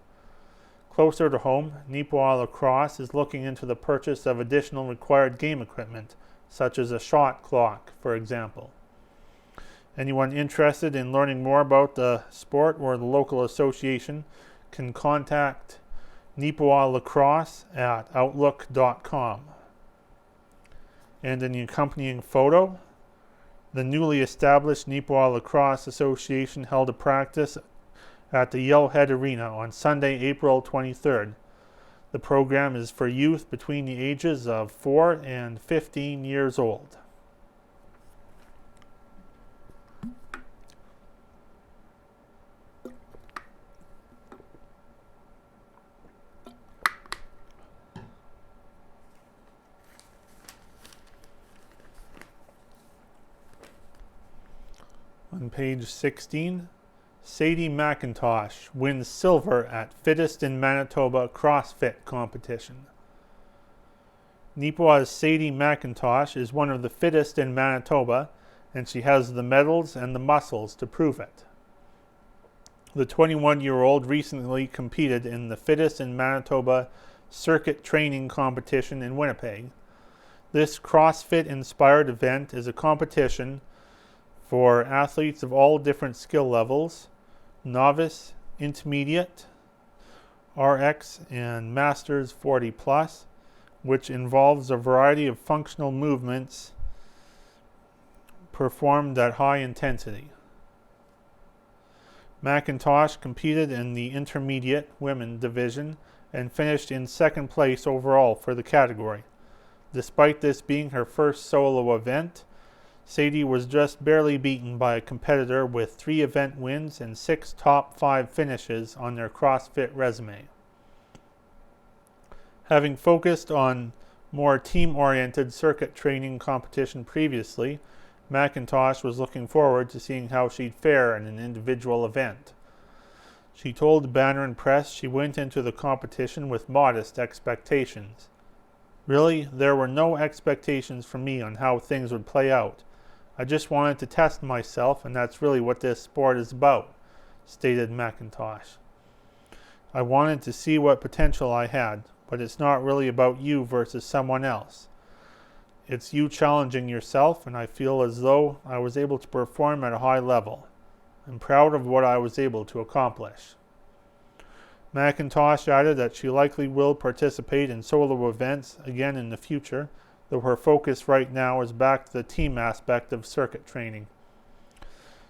Closer to home, Neepawa Lacrosse is looking into the purchase of additional required game equipment, such as a shot clock, for example. Anyone interested in learning more about the sport or the local association can contact Neepawa Lacrosse at outlook.com. And in the accompanying photo, the newly established Neepawa Lacrosse Association held a practice at the Yellowhead Arena on Sunday, April 23rd. The program is for youth between the ages of 4 and 15 years old. On page 16, Sadie McIntosh wins silver at Fittest in Manitoba CrossFit competition. Neepawa's Sadie McIntosh is one of the fittest in Manitoba, and she has the medals and the muscles to prove it. The 21-year-old recently competed in the Fittest in Manitoba circuit training competition in Winnipeg. This CrossFit-inspired event is a competition for athletes of all different skill levels, novice, intermediate, RX, and Masters 40+, which involves a variety of functional movements performed at high intensity. McIntosh competed in the intermediate women division and finished in second place overall for the category. Despite this being her first solo event, Sadie was just barely beaten by a competitor with 3 event wins and 6 top 5 finishes on their CrossFit resume. Having focused on more team-oriented circuit training competition previously, McIntosh was looking forward to seeing how she'd fare in an individual event. She told the Banner and Press she went into the competition with modest expectations. Really, there were no expectations from me on how things would play out. I just wanted to test myself, and that's really what this sport is about, stated McIntosh. I wanted to see what potential I had, but it's not really about you versus someone else. It's you challenging yourself, and I feel as though I was able to perform at a high level. I'm proud of what I was able to accomplish. McIntosh added that she likely will participate in solo events again in the future, though her focus right now is back to the team aspect of circuit training.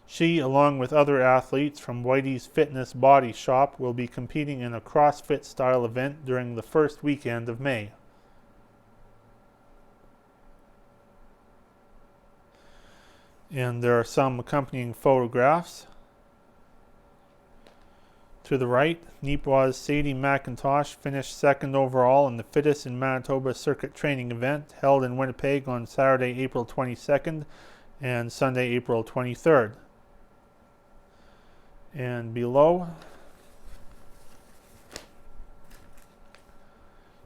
She, along with other athletes from Whitey's Fitness Body Shop, will be competing in a CrossFit-style event during the first weekend of May. And there are some accompanying photographs. To the right, Neepawa's Sadie McIntosh finished second overall in the Fittest in Manitoba circuit training event held in Winnipeg on Saturday, April 22nd and Sunday, April 23rd. And below,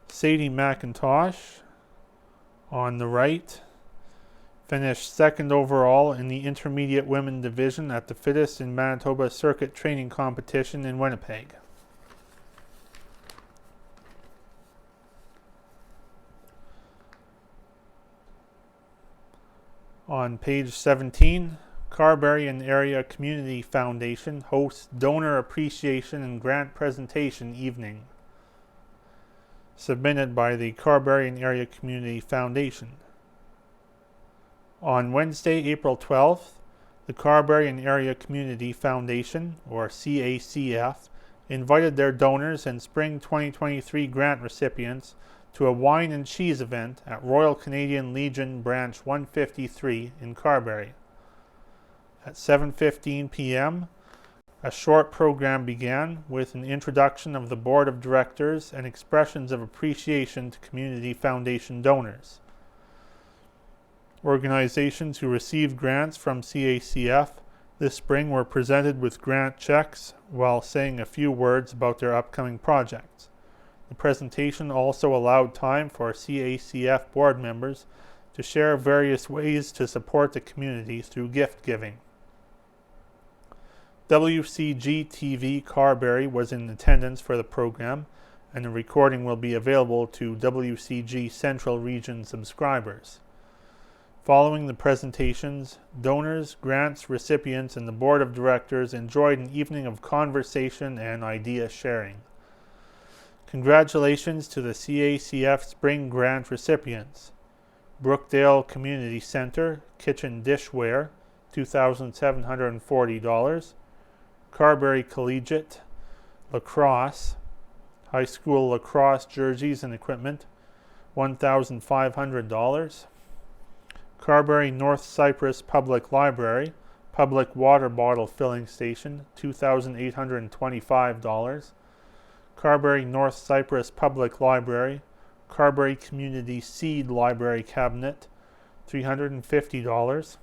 Sadie McIntosh on the right finished second overall in the intermediate women division at the Fittest in Manitoba circuit training competition in Winnipeg. On page 17, Carberry and Area Community Foundation hosts Donor Appreciation and Grant Presentation Evening, submitted by the Carberry and Area Community Foundation. On Wednesday, April 12th, the Carberry and Area Community Foundation, or CACF, invited their donors and Spring 2023 grant recipients to a wine and cheese event at Royal Canadian Legion Branch 153 in Carberry. At 7:15 p.m., a short program began with an introduction of the Board of Directors and expressions of appreciation to Community Foundation donors. Organizations who received grants from CACF this spring were presented with grant checks while saying a few words about their upcoming projects. The presentation also allowed time for CACF board members to share various ways to support the community through gift giving. WCG-TV Carberry was in attendance for the program, and a recording will be available to WCG Central Region subscribers. Following the presentations, donors, grants recipients, and the Board of Directors enjoyed an evening of conversation and idea sharing. Congratulations to the CACF Spring Grant recipients. Brookdale Community Center, Kitchen Dishware, $2,740. Carberry Collegiate, Lacrosse, High School Lacrosse jerseys and equipment, $1,500. Carberry North Cypress Public Library, Public Water Bottle Filling Station, $2,825. Carberry North Cypress Public Library, Carberry Community Seed Library Cabinet, $350.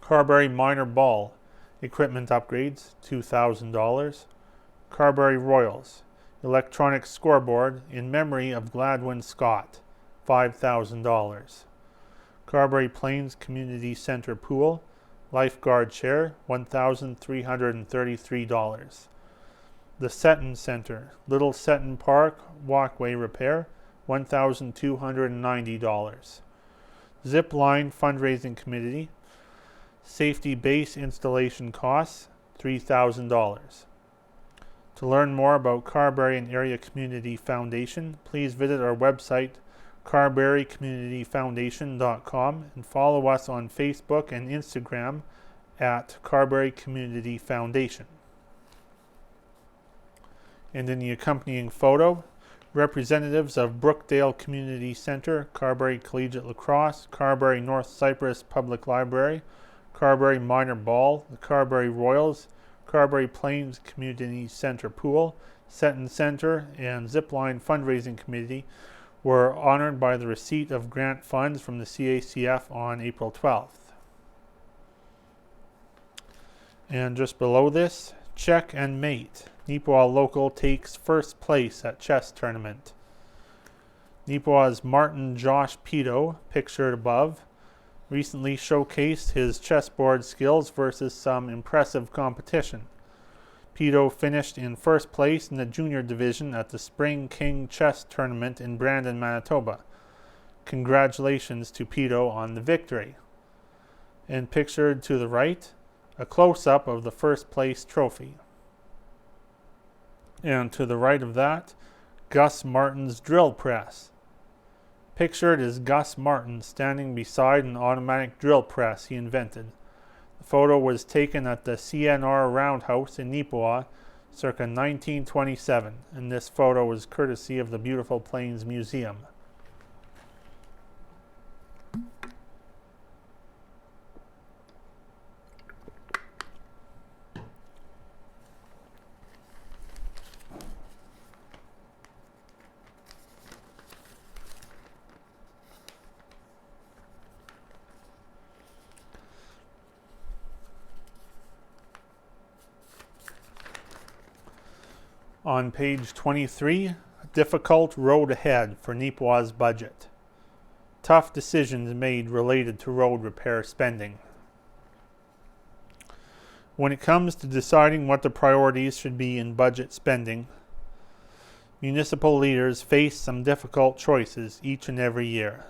Carberry Minor Ball, Equipment Upgrades, $2,000. Carberry Royals, Electronic Scoreboard in memory of Gladwin Scott, $5,000. Carberry Plains Community Center Pool, Lifeguard Chair, $1,333. The Seton Center, Little Seton Park Walkway Repair, $1,290. Zip Line Fundraising Committee, Safety Base Installation Costs, $3,000. To learn more about Carberry and Area Community Foundation, please visit our website, carberrycommunityfoundation.com, and follow us on Facebook and Instagram at Carberry Community Foundation. And in the accompanying photo, representatives of Brookdale Community Center, Carberry Collegiate Lacrosse, Carberry North Cypress Public Library, Carberry Minor Ball, the Carberry Royals, Carberry Plains Community Center Pool, Seton Center, and Zipline Fundraising Committee were honored by the receipt of grant funds from the CACF on April 12th. And just below this, check and mate. Neepawa local takes first place at chess tournament. Neepawa's Martin Josh Pito, pictured above, recently showcased his chessboard skills versus some impressive competition. Pito finished in first place in the junior division at the Spring King Chess Tournament in Brandon, Manitoba. Congratulations to Pito on the victory. And pictured to the right, a close-up of the first place trophy. And to the right of that, Gus Martin's drill press. Pictured is Gus Martin standing beside an automatic drill press he invented. The photo was taken at the CNR Roundhouse in Neepawa circa 1927, and this photo was courtesy of the Beautiful Plains Museum. On page 23, a difficult road ahead for Neepawa's budget. Tough decisions made related to road repair spending. When it comes to deciding what the priorities should be in budget spending, municipal leaders face some difficult choices each and every year.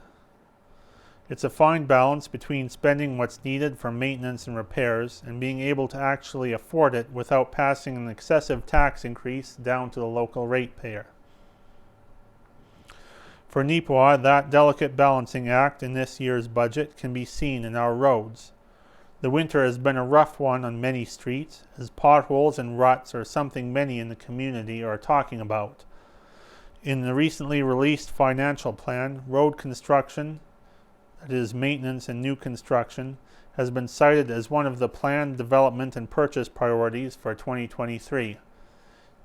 It's a fine balance between spending what's needed for maintenance and repairs and being able to actually afford it without passing an excessive tax increase down to the local ratepayer. For Neepawa, that delicate balancing act in this year's budget can be seen in our roads. The winter has been a rough one on many streets, as potholes and ruts are something many in the community are talking about. In the recently released financial plan, road construction, that is maintenance and new construction, has been cited as one of the planned development and purchase priorities for 2023.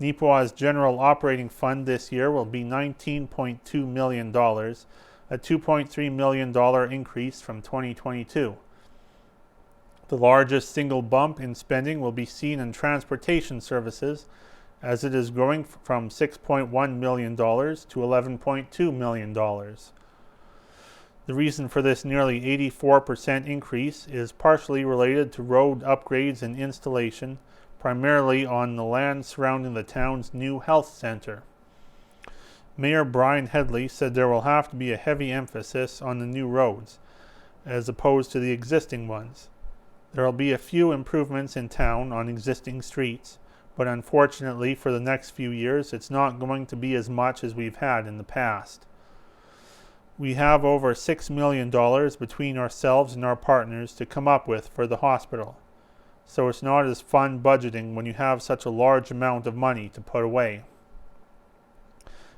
Neepawa's general operating fund this year will be $19.2 million, a $2.3 million increase from 2022. The largest single bump in spending will be seen in transportation services, as it is growing from $6.1 million to $11.2 million. The reason for this nearly 84% increase is partially related to road upgrades and installation, primarily on the land surrounding the town's new health center. Mayor Brian Headley said there will have to be a heavy emphasis on the new roads, as opposed to the existing ones. There will be a few improvements in town on existing streets, but unfortunately for the next few years it's not going to be as much as we've had in the past. We have over $6 million between ourselves and our partners to come up with for the hospital, so it's not as fun budgeting when you have such a large amount of money to put away.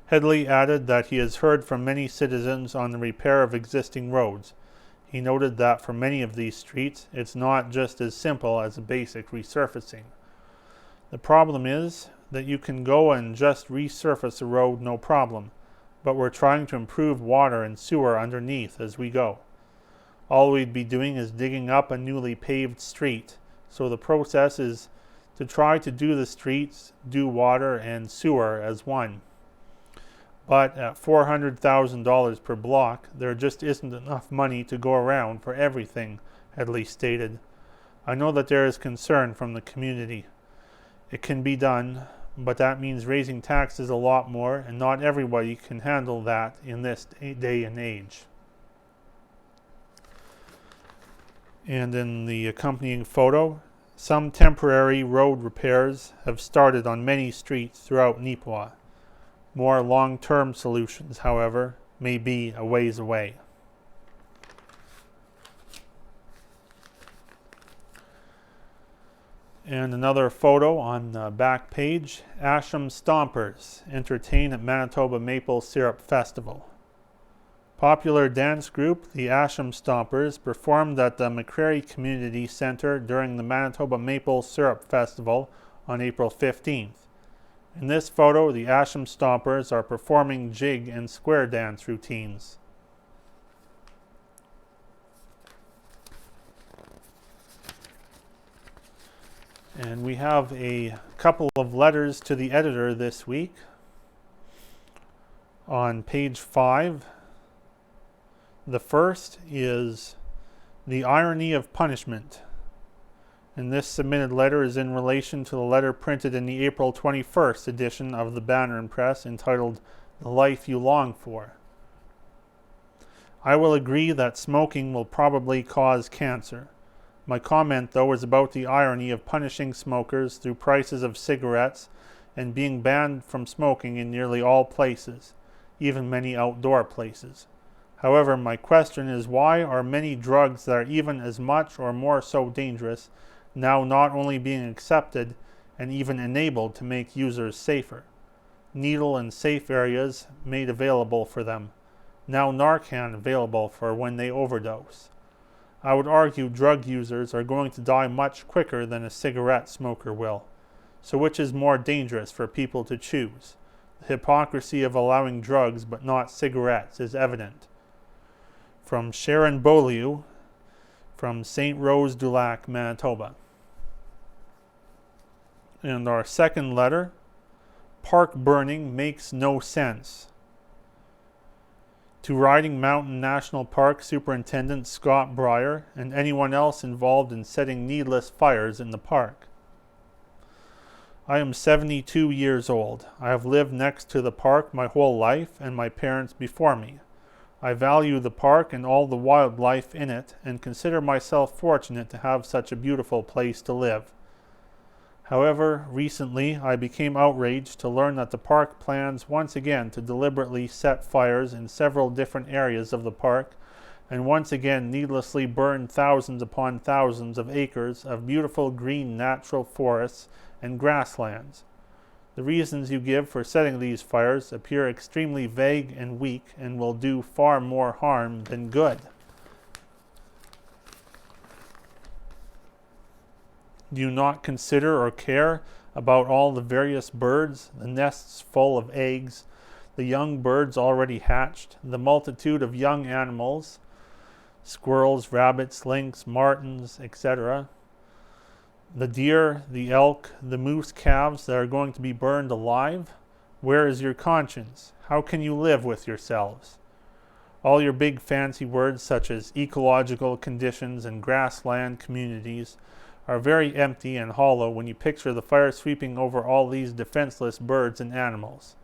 Headley added that he has heard from many citizens on the repair of existing roads. He noted that for many of these streets, it's not just as simple as a basic resurfacing. The problem is that you can go and just resurface a road no problem, but we're trying to improve water and sewer underneath as we go. All we'd be doing is digging up a newly paved street, so the process is to try to do the streets, do water and sewer as one. But at $400,000 per block, there just isn't enough money to go around for everything, Headley stated. I know that there is concern from the community. It can be done, but that means raising taxes a lot more, and not everybody can handle that in this day and age. And in the accompanying photo, some temporary road repairs have started on many streets throughout Neepawa. More long-term solutions, however, may be a ways away. And another photo on the back page, Asham Stompers entertain at Manitoba Maple Syrup Festival. Popular dance group, the Asham Stompers, performed at the McCrary Community Centre during the Manitoba Maple Syrup Festival on April 15th. In this photo, the Asham Stompers are performing jig and square dance routines. And we have a couple of letters to the editor this week. On page 5, the first is The Irony of Punishment. And this submitted letter is in relation to the letter printed in the April 21st edition of the Banner and Press entitled The Life You Long For. I will agree that smoking will probably cause cancer. My comment, though, is about the irony of punishing smokers through prices of cigarettes and being banned from smoking in nearly all places, even many outdoor places. However, my question is, why are many drugs that are even as much or more so dangerous now not only being accepted and even enabled to make users safer? Needle and safe areas made available for them. Now Narcan available for when they overdose. I would argue drug users are going to die much quicker than a cigarette smoker will. So which is more dangerous for people to choose? The hypocrisy of allowing drugs but not cigarettes is evident. From Sharon Beaulieu, from St. Rose du Lac, Manitoba. And our second letter, Park burning makes no sense. To Riding Mountain National Park Superintendent Scott Breyer and anyone else involved in setting needless fires in the park. I am 72 years old. I have lived next to the park my whole life and my parents before me. I value the park and all the wildlife in it, and consider myself fortunate to have such a beautiful place to live. However, recently I became outraged to learn that the park plans once again to deliberately set fires in several different areas of the park, and once again needlessly burn thousands upon thousands of acres of beautiful green natural forests and grasslands. The reasons you give for setting these fires appear extremely vague and weak, and will do far more harm than good. Do you not consider or care about all the various birds, the nests full of eggs, the young birds already hatched, the multitude of young animals, squirrels, rabbits, lynx, martens, etc., the deer, the elk, the moose calves that are going to be burned alive? Where is your conscience? How can you live with yourselves? All your big fancy words such as ecological conditions and grassland communities are very empty and hollow when you picture the fire sweeping over all these defenseless birds and animals.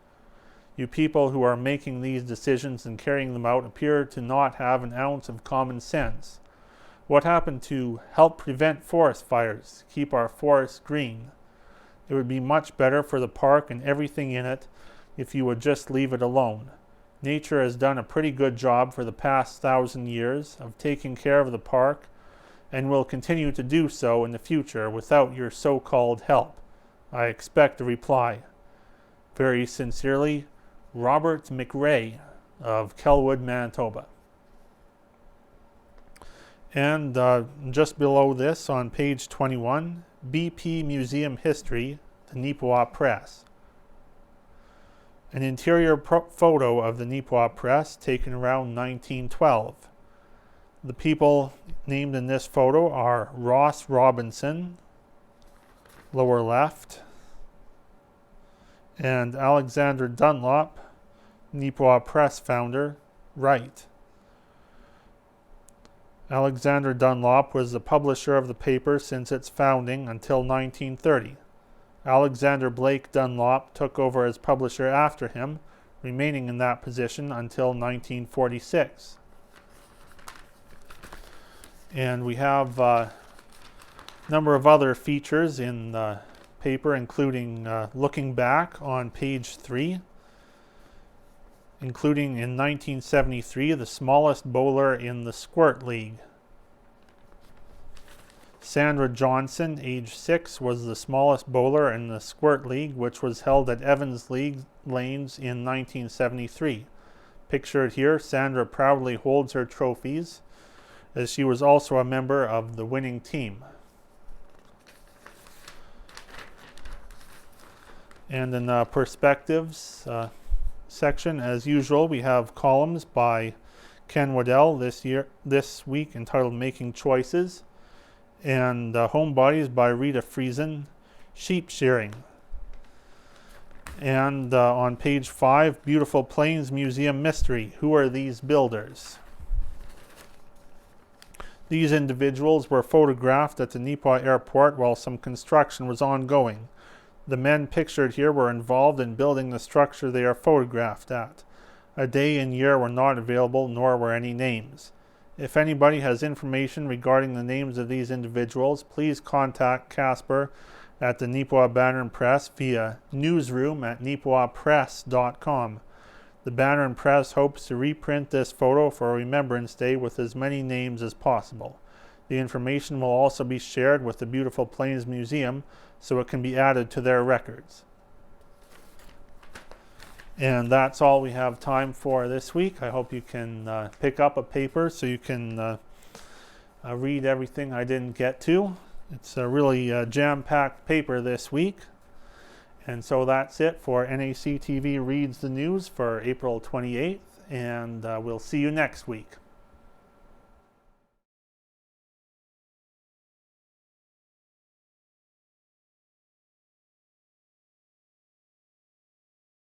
You people who are making these decisions and carrying them out appear to not have an ounce of common sense. What happened to help prevent forest fires, keep our forests green? It would be much better for the park and everything in it if you would just leave it alone. Nature has done a pretty good job for the past 1,000 years of taking care of the park, and will continue to do so in the future without your so-called help. I expect a reply. Very sincerely, Robert McRae of Kelwood, Manitoba. And just below this on page 21, BP Museum History, the Neepawa Press. An interior photo of the Neepawa Press taken around 1912. The people named in this photo are Ross Robinson, lower left, and Alexander Dunlop, Neepawa Press founder, right. Alexander Dunlop was the publisher of the paper since its founding until 1930. Alexander Blake Dunlop took over as publisher after him, remaining in that position until 1946. And we have a number of other features in the paper, including looking back on page 3, including in 1973 the smallest bowler in the Squirt League. Sandra Johnson, age 6, was the smallest bowler in the Squirt League, which was held at Evans Lanes in 1973. Pictured here, Sandra proudly holds her trophies, as she was also a member of the winning team. And in the perspectives section, as usual, we have columns by Ken Waddell this week entitled Making Choices, and Homebodies by Rita Friesen, Sheep Shearing. And on page 5, Beautiful Plains Museum Mystery. Who are these builders? These individuals were photographed at the Neepawa Airport while some construction was ongoing. The men pictured here were involved in building the structure they are photographed at. A day and year were not available, nor were any names. If anybody has information regarding the names of these individuals, please contact Casper at the Neepawa Banner and Press via newsroom@neepawapress.com. The Banner and Press hopes to reprint this photo for Remembrance Day with as many names as possible. The information will also be shared with the Beautiful Plains Museum so it can be added to their records. And that's all we have time for this week. I hope you can pick up a paper so you can read everything I didn't get to. It's a really jam-packed paper this week. And so that's it for NACTV Reads the News for April 28th, and we'll see you next week.